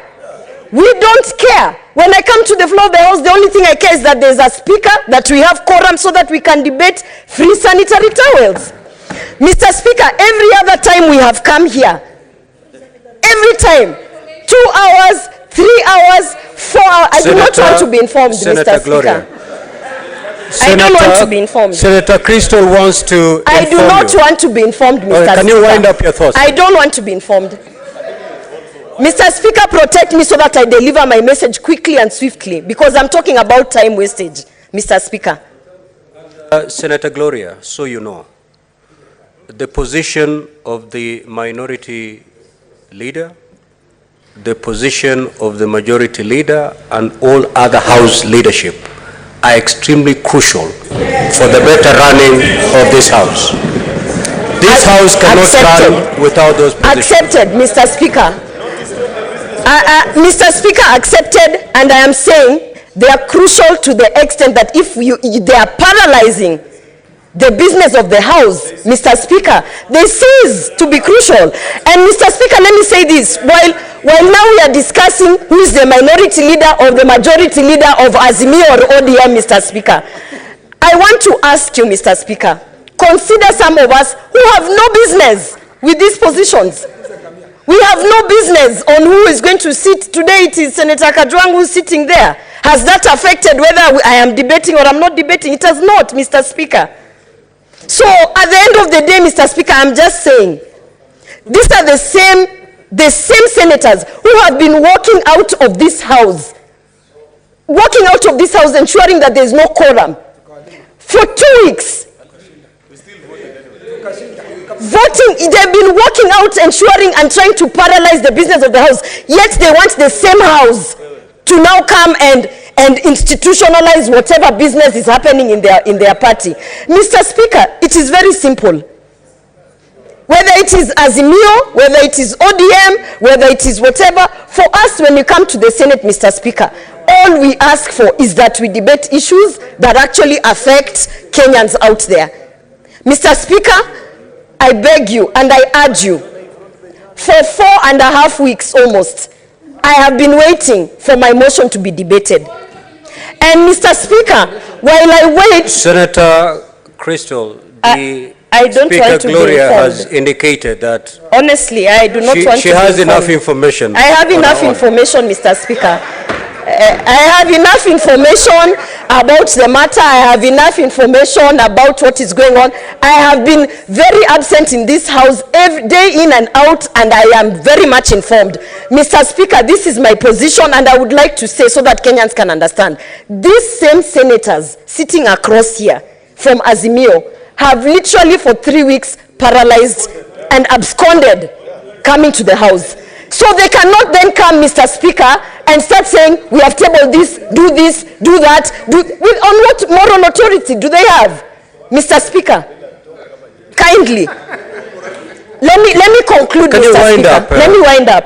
We don't care. When I come to the floor of the House, the only thing I care is that there's a speaker, that we have quorum so that we can debate free sanitary towels. Mr. Speaker, every other time we have come here, every time, 2 hours, 3 hours, 4 hours, I do not want to be informed, Senator Mr. Gloria. Speaker. I don't want to be informed. Senator Crystal wants to I do not want to be informed, Mr. Speaker. Can you wind up your thoughts? I don't want to be informed. Mr. Speaker, protect me so that I deliver my message quickly and swiftly, because I'm talking about time wastage, Mr. Speaker. Senator Gloria, so you know, the position of the minority leader, the position of the majority leader, and all other House leadership are extremely crucial for the better running of this House. This House cannot run without those positions. Accepted, Mr. Speaker. Mr. Speaker, accepted, and I am saying they are crucial to the extent that if they are paralyzing the business of the House, Mr. Speaker, they cease to be crucial. And Mr. Speaker, let me say this, while now we are discussing who is the minority leader or the majority leader of Azimio or ODM, Mr. Speaker, I want to ask you, Mr. Speaker, consider some of us who have no business with these positions. We have no business on who is going to sit. Today it is Senator Kajwang who's sitting there. Has that affected whether I am debating or I'm not debating? It has not, Mr. Speaker. So at the end of the day, Mr. Speaker, I'm just saying, these are the same senators who have been walking out of this House, ensuring that there is no quorum for 2 weeks. Voting, they've been walking out, ensuring and trying to paralyze the business of the House, yet they want the same House to now come and institutionalize whatever business is happening in their party. Mr. Speaker, it is very simple. Whether it is Azimio, whether it is ODM, whether it is whatever, for us when you come to the Senate, Mr. Speaker, all we ask for is that we debate issues that actually affect Kenyans out there. Mr. Speaker, I beg you and I urge you, for 4.5 weeks almost, I have been waiting for my motion to be debated. And Mr. Speaker, while I wait... Senator Crystal, I don't Speaker want to Gloria be informed. has indicated that honestly, I do not want to be she has informed. enough information. I have enough information, Mr. Speaker. I have enough information about the matter. I have enough information about what is going on. I have been very absent in this House every day in and out, and I am very much informed. Mr. Speaker, this is my position, and I would like to say so that Kenyans can understand. These same senators sitting across here from Azimio have literally for 3 weeks paralyzed and absconded coming to the House. So they cannot then come, Mr. Speaker, and start saying, we have tabled this, do that, on what moral authority do they have? Mr. Speaker, kindly, let me conclude, Can Mr. you wind Speaker. up, Let me wind up.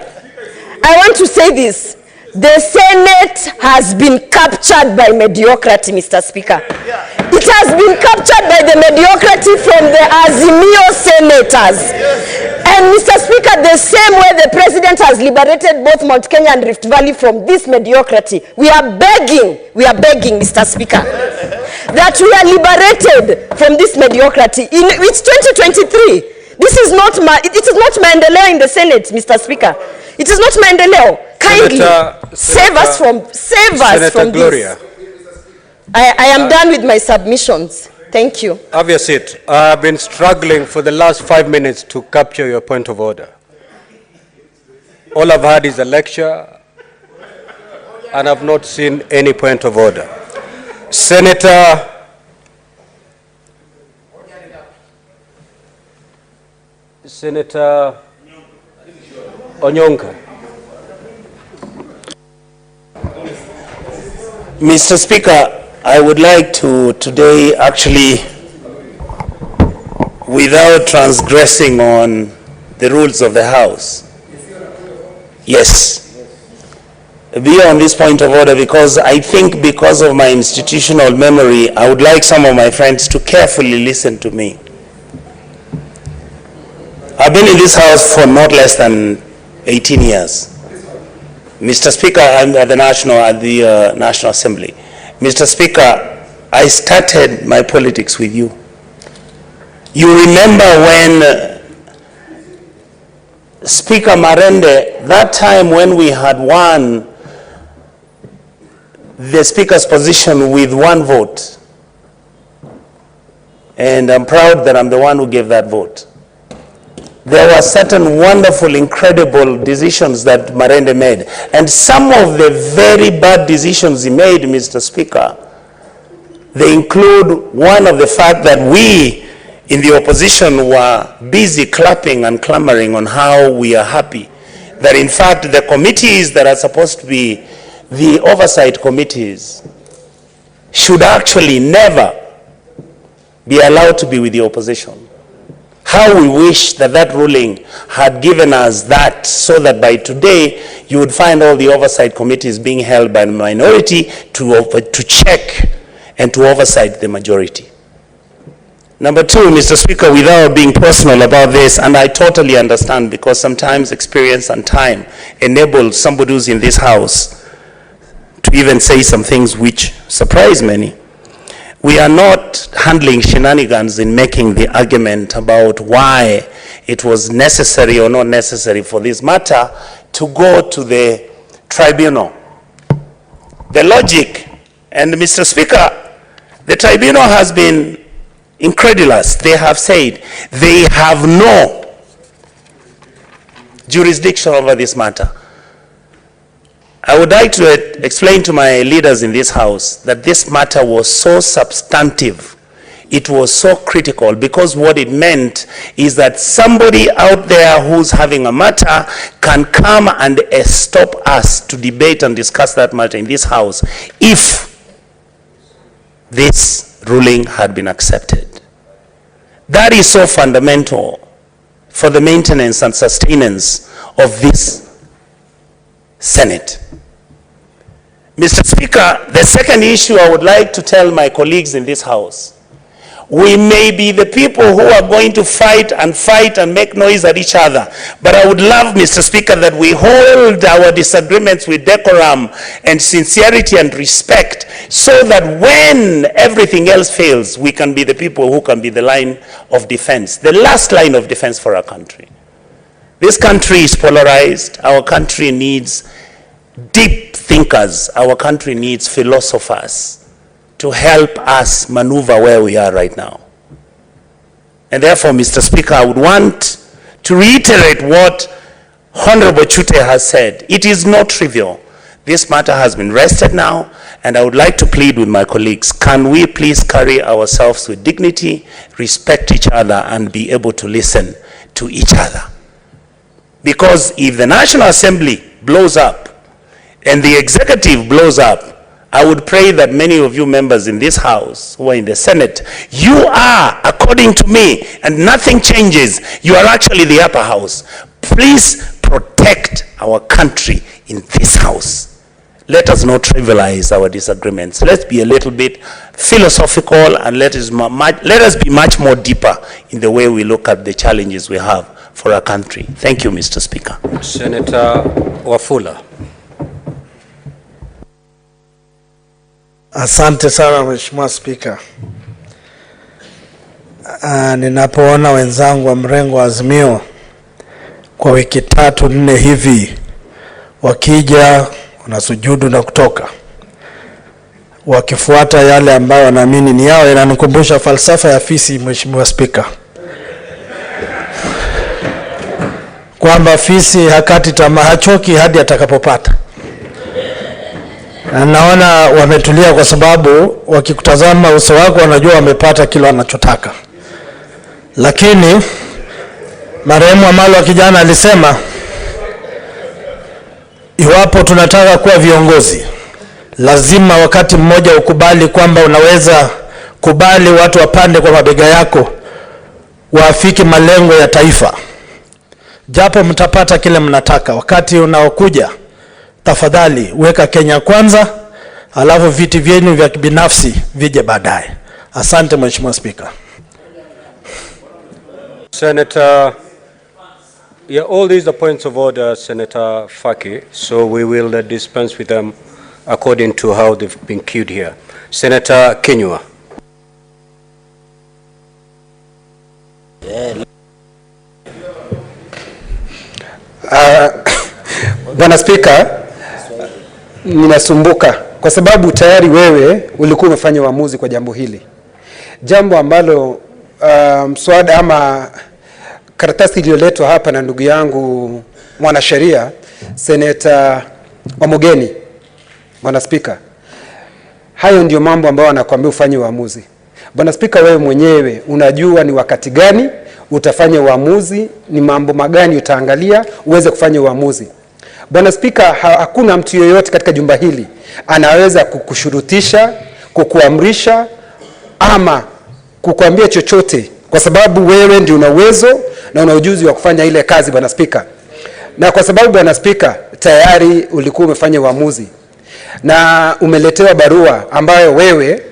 I want to say this. The Senate has been captured by mediocrity, Mr. Speaker. It has been captured by the mediocrity from the Azimio senators. And Mr. Speaker, the same way the President has liberated both Mount Kenya and Rift Valley from this mediocrity, we are begging, Mr. Speaker, that we are liberated from this mediocrity. It's 2023. This is not it is not Maendeleo in the Senate, Mr. Speaker. It is not Maendeleo. Kindly save us from Gloria. this. I am done with my submissions. Thank you. Have your seat. I have been struggling for the last 5 minutes to capture your point of order. All I've had is a lecture, and I've not seen any point of order. Senator Onyonka. Mr. Speaker, I would like to today actually, without transgressing on the rules of the House, yes, be on this point of order, because I think because of my institutional memory, I would like some of my friends to carefully listen to me. I've been in this house for not less than 18 years. Mr. Speaker, I'm at the National Assembly. Mr. Speaker, I started my politics with you. You remember when Speaker Marende, that time when we had won the Speaker's position with one vote, and I'm proud that I'm the one who gave that vote. There were certain wonderful, incredible decisions that Marende made. And some of the very bad decisions he made, Mr. Speaker, they include one of the fact that we in the opposition were busy clapping and clamoring on how we are happy. That in fact the committees that are supposed to be the oversight committees should actually never be allowed to be with the opposition. How we wish that that ruling had given us that, so that by today you would find all the oversight committees being held by the minority to check and to oversight the majority. Number two, Mr. Speaker, without being personal about this, and I totally understand because sometimes experience and time enables somebody who's in this house to even say some things which surprise many. We are not handling shenanigans in making the argument about why it was necessary or not necessary for this matter to go to the tribunal. The logic, and Mr. Speaker, the tribunal has been incredulous. They have said they have no jurisdiction over this matter. I would like to explain to my leaders in this house that this matter was so substantive, it was so critical, because what it meant is that somebody out there who's having a matter can come and stop us to debate and discuss that matter in this house if this ruling had been accepted. That is so fundamental for the maintenance and sustenance of this Senate. Mr. Speaker, the second issue I would like to tell my colleagues in this house, we may be the people who are going to fight and make noise at each other, but I would love, Mr. Speaker, that we hold our disagreements with decorum and sincerity and respect, so that when everything else fails, we can be the people who can be the line of defense, the last line of defense for our country. This country is polarized. Our country needs deep thinkers. Our country needs philosophers to help us maneuver where we are right now. And therefore, Mr. Speaker, I would want to reiterate what Honorable Chute has said. It is not trivial. This matter has been rested now, and I would like to plead with my colleagues, can we please carry ourselves with dignity, respect each other, and be able to listen to each other? Because if the National Assembly blows up and the executive blows up, I would pray that many of you members in this house who are in the Senate, you are, according to me, and nothing changes, you are actually the upper house. Please protect our country in this house. Let us not trivialize our disagreements. Let's be a little bit philosophical, and let us be much more deeper in the way we look at the challenges we have for our country. Thank you, Mr. Speaker. Senator Wafula. Asante sana Mheshimiwa Spika. Ninapoona wenzangu wa mrengo wa Azimio kwa wiki 3-4 hivi wakija wanasujudu na kutoka, wakifuata yale ambayo wanaamini ni yao, inanikumbusha falsafa ya fisi, Mheshimiwa Spika, kwamba fisi hakati tamaa, hachoki hadi atakapopata. Na naona wametulia kwa sababu wakikutazama uso wako wanajua wamepata kile wanachotaka. Lakini marehemu Amalo wa kijana alisema, iwapo tunataka kuwa viongozi, lazima wakati mmoja ukubali kwamba unaweza kubali watu wapande kwa mabega yako waafiki malengo ya taifa. Japo mtapata kile mnataka, wakati unaokuja tafadhali weka Kenya kwanza, alafu viti vyenu vya kibinafsi vije baadaye. Asante Mheshimiwa Spika. Senator Yeah, all these are points of order, Senator Faki, so we will dispense with them according to how they've been queued here. Senator Kenyua. Bwana Spika, ninasumbuka kwa sababu tayari wewe ulikuwa umefanya uamuzi kwa jambo hili. Jambo ambalo mswada ama karatasi iliyoletwa hapa na ndugu yangu mwanasheria Senator Omogeni. Bwana Spika, hayo ndio mambo ambayo anakuambia ufanye uamuzi. Bwana Spika, wewe mwenyewe unajua ni wakati gani utafanya uamuzi, ni mambo magani utaangalia uweze kufanya uamuzi. Bwana Spika, hakuna mtu yoyote katika jumba hili anaweza kukushurutisha, kukuamrisha ama kukuambia chochote, kwa sababu wewe ndio una uwezo na una ujuzi wa kufanya ile kazi, Bwana Spika. Na kwa sababu Bwana Spika tayari ulikuwa umefanya uamuzi na umeletewa barua ambayo wewe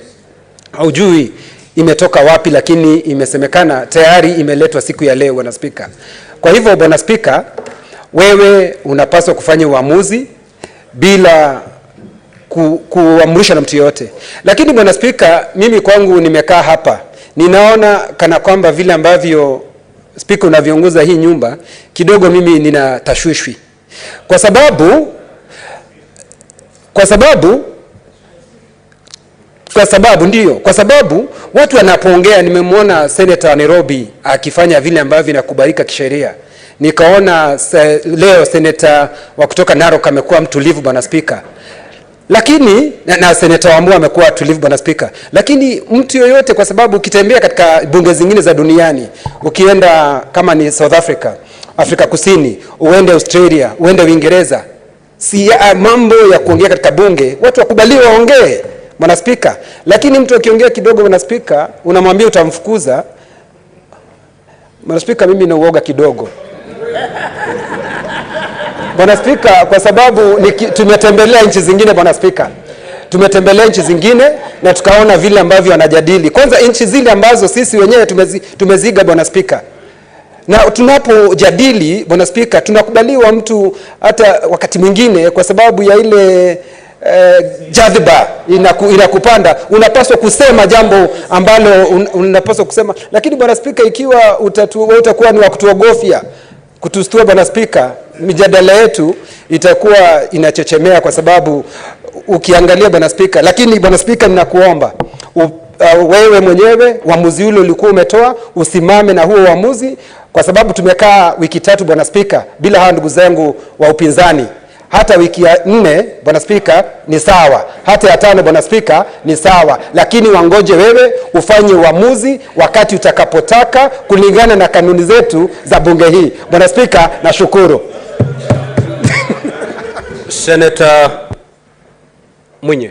haujui imetoka wapi, lakini imesemekana tayari imeletwa siku ya leo, Bwana Spika. Kwa hivyo Bwana Spika, wewe unapaswa kufanya uamuzi bila kuamrisha na mtu yote. Lakini Bwana Spika, mimi kwangu nimekaa hapa, ninaona kana kwamba vile ambavyo Spika unaviongoza hii nyumba, kidogo mimi nina tashwishwi. Kwa sababu watu wanapoongea, nimemwona Senator wa Nairobi akifanya vile ambavyo inakubalika kisheria. Nikaona leo Senator wa kutoka Narok amekuwa mtulivu, Bwana Spika. Lakini na Senator Wambua amekuwa tulivu, Bwana Spika. Lakini mtu yoyote, kwa sababu ukitembea katika bunge zingine za duniani, ukienda kama ni South Africa, Afrika Kusini, uende Australia, uende Uingereza, si mambo ya kuongea katika bunge watu wakubaliwa waongee, Bwana Spika. Lakini mtu akiongea kidogo, Bwana Spika, unamwambia utamfukuza. Bwana Spika, mimi na uoga kidogo, Bwana Spika, kwa sababu tumetembelea nchi zingine, Bwana Spika. Tumetembelea nchi zingine na tukaona vile ambavyo wanajadili. Kwanza nchi zile ambazo sisi wenyewe tumeziga, Bwana Spika. Na tunapojadili, Bwana Spika, tunakubaliwa mtu hata wakati mwingine kwa sababu ya ile jadhiba inakupanda, unapaswa kusema jambo ambalo unapaswa kusema. Lakini Bwana Spika, ikiwa utakuwa ni wa kutuogofya, kutustua, Bwana Spika, mijadala yetu itakuwa inachechemea, kwa sababu ukiangalia, Bwana Spika. Lakini Bwana Spika, ninakuomba wewe mwenyewe uamuzi ule ulikuwa umetoa, usimame na huo uamuzi, kwa sababu tumekaa wiki 3, Bwana Spika, bila hawa ndugu zangu wa upinzani. Hata wiki ya 4, Bwana Spika, ni sawa. Hata ya 5, Bwana Spika, ni sawa. Lakini wangoje wewe ufanye uamuzi wakati utakapotaka, kulingana na kanuni zetu za bunge hii. Bwana Spika, nashukuru. Senator Mwinyi.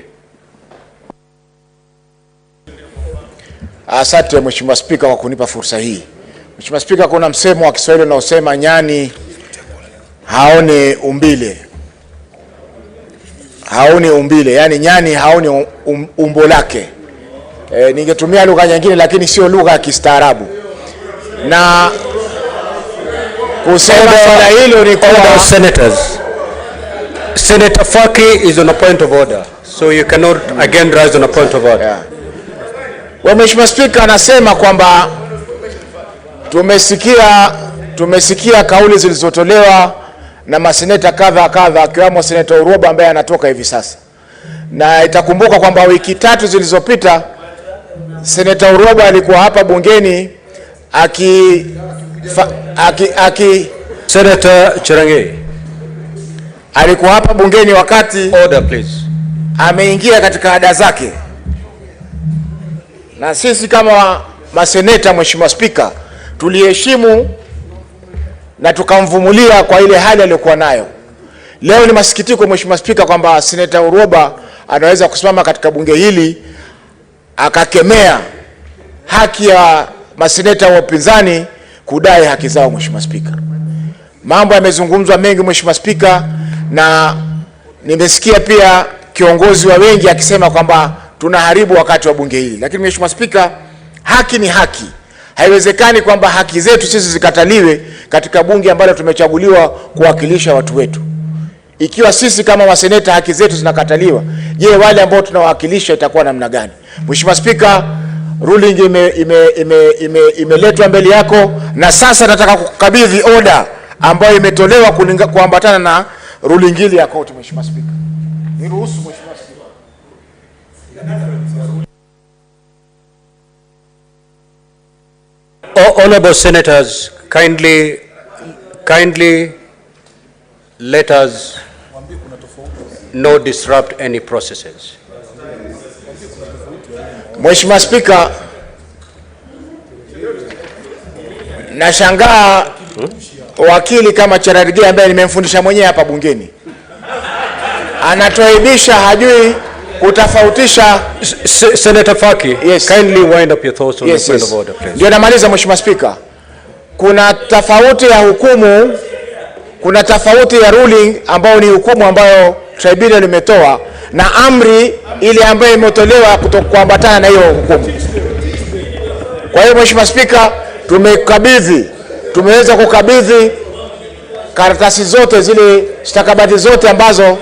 Asante Mheshimiwa Spika kwa kunipa fursa hii. Mheshimiwa Spika, kuna msemo wa Kiswahili unaosema nyani haone umbile. Haoni umbile, yani nyani haoni umbo lake. Ningetumia lugha nyingine lakini sio lugha ya kistaarabu. Na kusema swala hilo ni kwa senators. Senator Faki is on a point of order, so you cannot again rise on a point of order. Wa Mheshimiwa Spika anasema kwamba tumesikia kauli zilizotolewa na maseneta kadha akiwamo Senator Uroba ambaye anatoka hivi sasa. Na itakumbuka kwamba wiki 3 zilizopita Senator Uroba alikuwa hapa bungeni Senator Cherangei alikuwa hapa bungeni wakati order please ameingia katika ada zake. Na sisi kama maseneta, Mheshimiwa Spika, tuliheshimu na tukamvumulia kwa ile hali aliyokuwa nayo. Leo ni masikitiko, Mheshimiwa Spika, kwamba Senator Uroba anaweza kusimama katika bunge hili akakemea haki ya maseneta wa upinzani kudai haki zao. Mheshimiwa Spika, mambo yamezungumzwa mengi, Mheshimiwa Spika, na nimesikia pia kiongozi wa wengi akisema kwamba tunaharibu wakati wa bunge hili. Lakini Mheshimiwa Spika, haki ni haki. Haiwezekani kwamba haki zetu sisi zikataliwe katika bunge ambalo tumechaguliwa kuwakilisha watu wetu. Ikiwa sisi kama maseneta haki zetu zinakataliwa, je, wale ambao tunawakilisha itakuwa namna gani? Mheshimiwa Spika, ruling imeletwa mbele yako, na sasa nataka kukabidhi order ambayo imetolewa kuambatana na ruling hili ya court. Mheshimiwa Spika, niruhusu Mheshimiwa Spika. Honorable Senators, kindly let us not disrupt any processes. Mheshimiwa Spika, nashangaa wakili kama Cherargei ambaye nimemfundisha mwenyewe hapa bungeni anatoaibisha, hajui kutofautisha. Senator Faki, yes. Kindly wind up your thoughts on the point of order, please. Ndio namaliza Mheshimiwa Spika. Kuna tofauti ya hukumu, kuna tofauti ya ruling ambayo ni hukumu ambayo tribunal imetoa na amri ile ambayo imetolewa kutokuambatana na hiyo hukumu. Kwa hiyo Mheshimiwa Spika, tumeweza kukabidhi karatasi zote, zile stakabadhi zote ambazo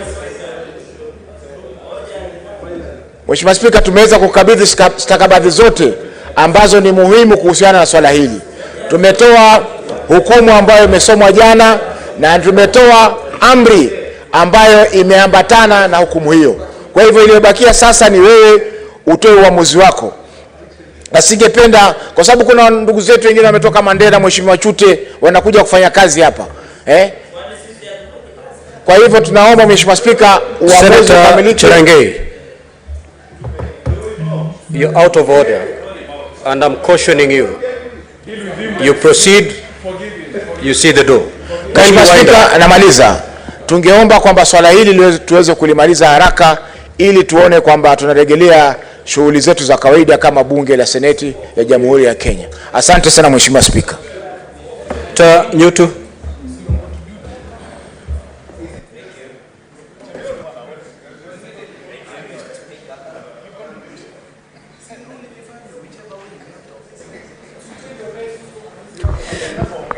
Mheshimiwa Spika, tumeweza kukabidhi stakabadhi zote ambazo ni muhimu kuhusiana na swala hili. Tumetoa hukumu ambayo imesomwa jana na tumetoa amri ambayo imeambatana na hukumu hiyo. Kwa hivyo iliyobakia sasa ni wewe utoe uamuzi wako. Na singependa, kwa sababu kuna ndugu zetu wengine wametoka Mandera, Mheshimiwa Chute, wanakuja kufanya kazi hapa. Kwa hivyo tunaomba Mheshimiwa Spika uamuzi ukamilike. Cherargei, you're out of order and I'm cautioning you. You proceed, you see the door. Mheshimiwa Spika, namaliza. Tungeomba kwamba swala hili tuweze kulimaliza haraka ili tuone kwamba tunarejelea shughuli zetu za kawaida kama bunge la Seneti ya Jamhuri ya Kenya. Asante sana Mheshimiwa Spika. Nyutu.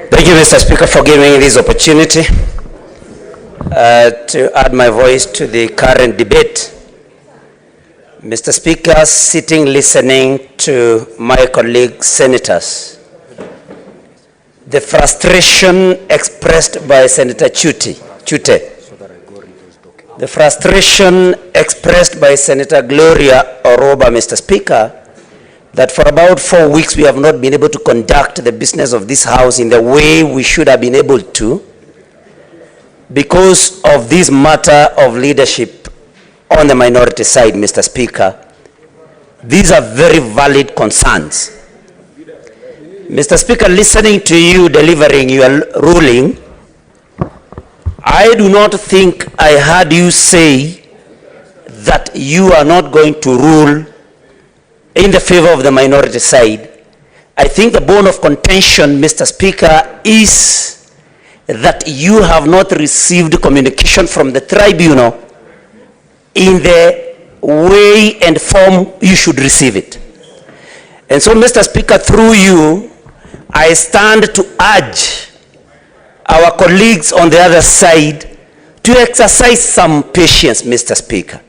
Thank you, Mr. Speaker, for giving me this opportunity to add my voice to the current debate. Mr. Speaker, sitting listening to my colleague senators, the frustration expressed by Senator Chute, the frustration expressed by Senator Gloria Oroba, Mr. Speaker, that for about 4 weeks we have not been able to conduct the business of this House in the way we should have been able to because of this matter of leadership on the minority side, Mr. Speaker. These are very valid concerns. Mr. Speaker, listening to you delivering your ruling, I do not think I heard you say that you are not going to rule in the favor of the minority side. I think the bone of contention, Mr. Speaker, is that you have not received communication from the tribunal in the way and form you should receive it. And so, Mr. Speaker, through you, I stand to urge our colleagues on the other side to exercise some patience, Mr. Speaker.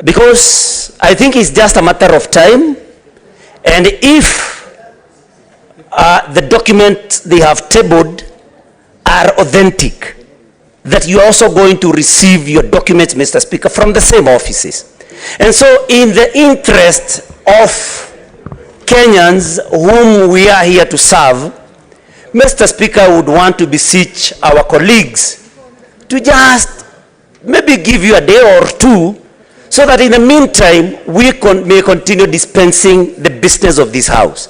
Because I think it's just a matter of time, and if the documents they have tabled are authentic, that you're also going to receive your documents, Mr. Speaker, from the same offices. And so in the interest of Kenyans whom we are here to serve, Mr. Speaker, I would want to beseech our colleagues to just maybe give you a day or two so that in the meantime, we may continue dispensing the business of this House.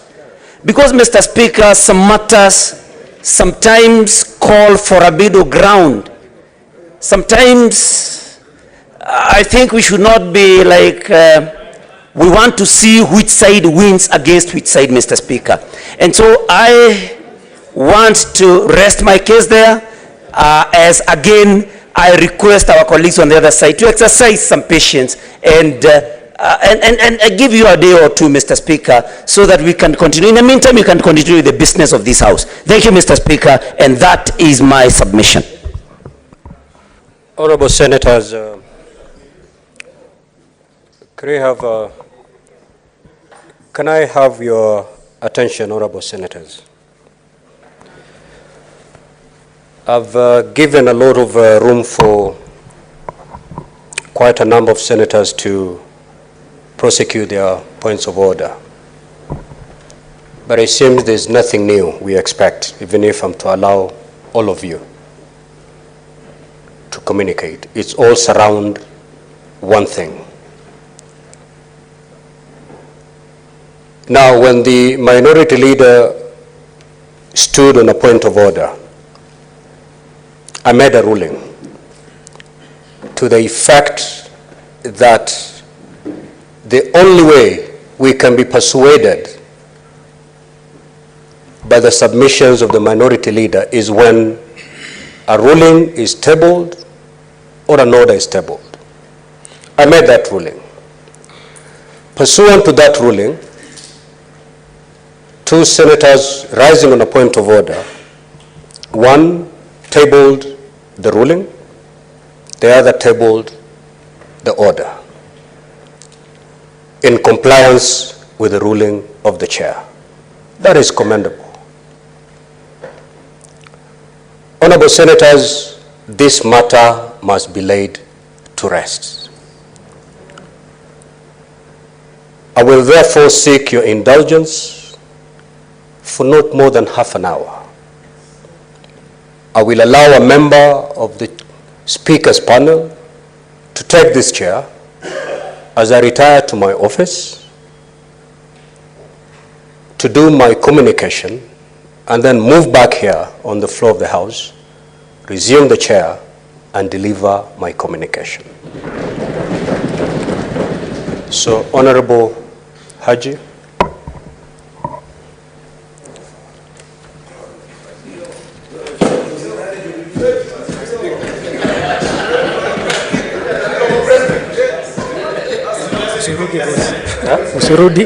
Because, Mr. Speaker, some matters sometimes call for a middle ground. Sometimes, I think we should not be like, we want to see which side wins against which side, Mr. Speaker. And so I want to rest my case there, as again, I request our colleagues on the other side to exercise some patience and and give you a day or two, Mr. Speaker, so that we can continue. In the meantime, you can continue with the business of this House. Thank you, Mr. Speaker, and that is my submission. Honorable Senators, can I have your attention, Honorable Senators? I've given a lot of room for quite a number of senators to prosecute their points of order. But it seems there's nothing new we expect, even if I'm to allow all of you to communicate. It's all surround one thing. Now, when the minority leader stood on a point of order, I made a ruling to the effect that the only way we can be persuaded by the submissions of the minority leader is when a ruling is tabled or an order is tabled. I made that ruling. Pursuant to that ruling, two senators rising on a point of order, one tabled the ruling, the other tabled the order in compliance with the ruling of the chair. That is commendable. Honorable Senators, this matter must be laid to rest. I will therefore seek your indulgence for not more than half an hour. I will allow a member of the Speaker's panel to take this chair as I retire to my office to do my communication and then move back here on the floor of the House, resume the chair, and deliver my communication. So, Honorable Haji. Usirudi.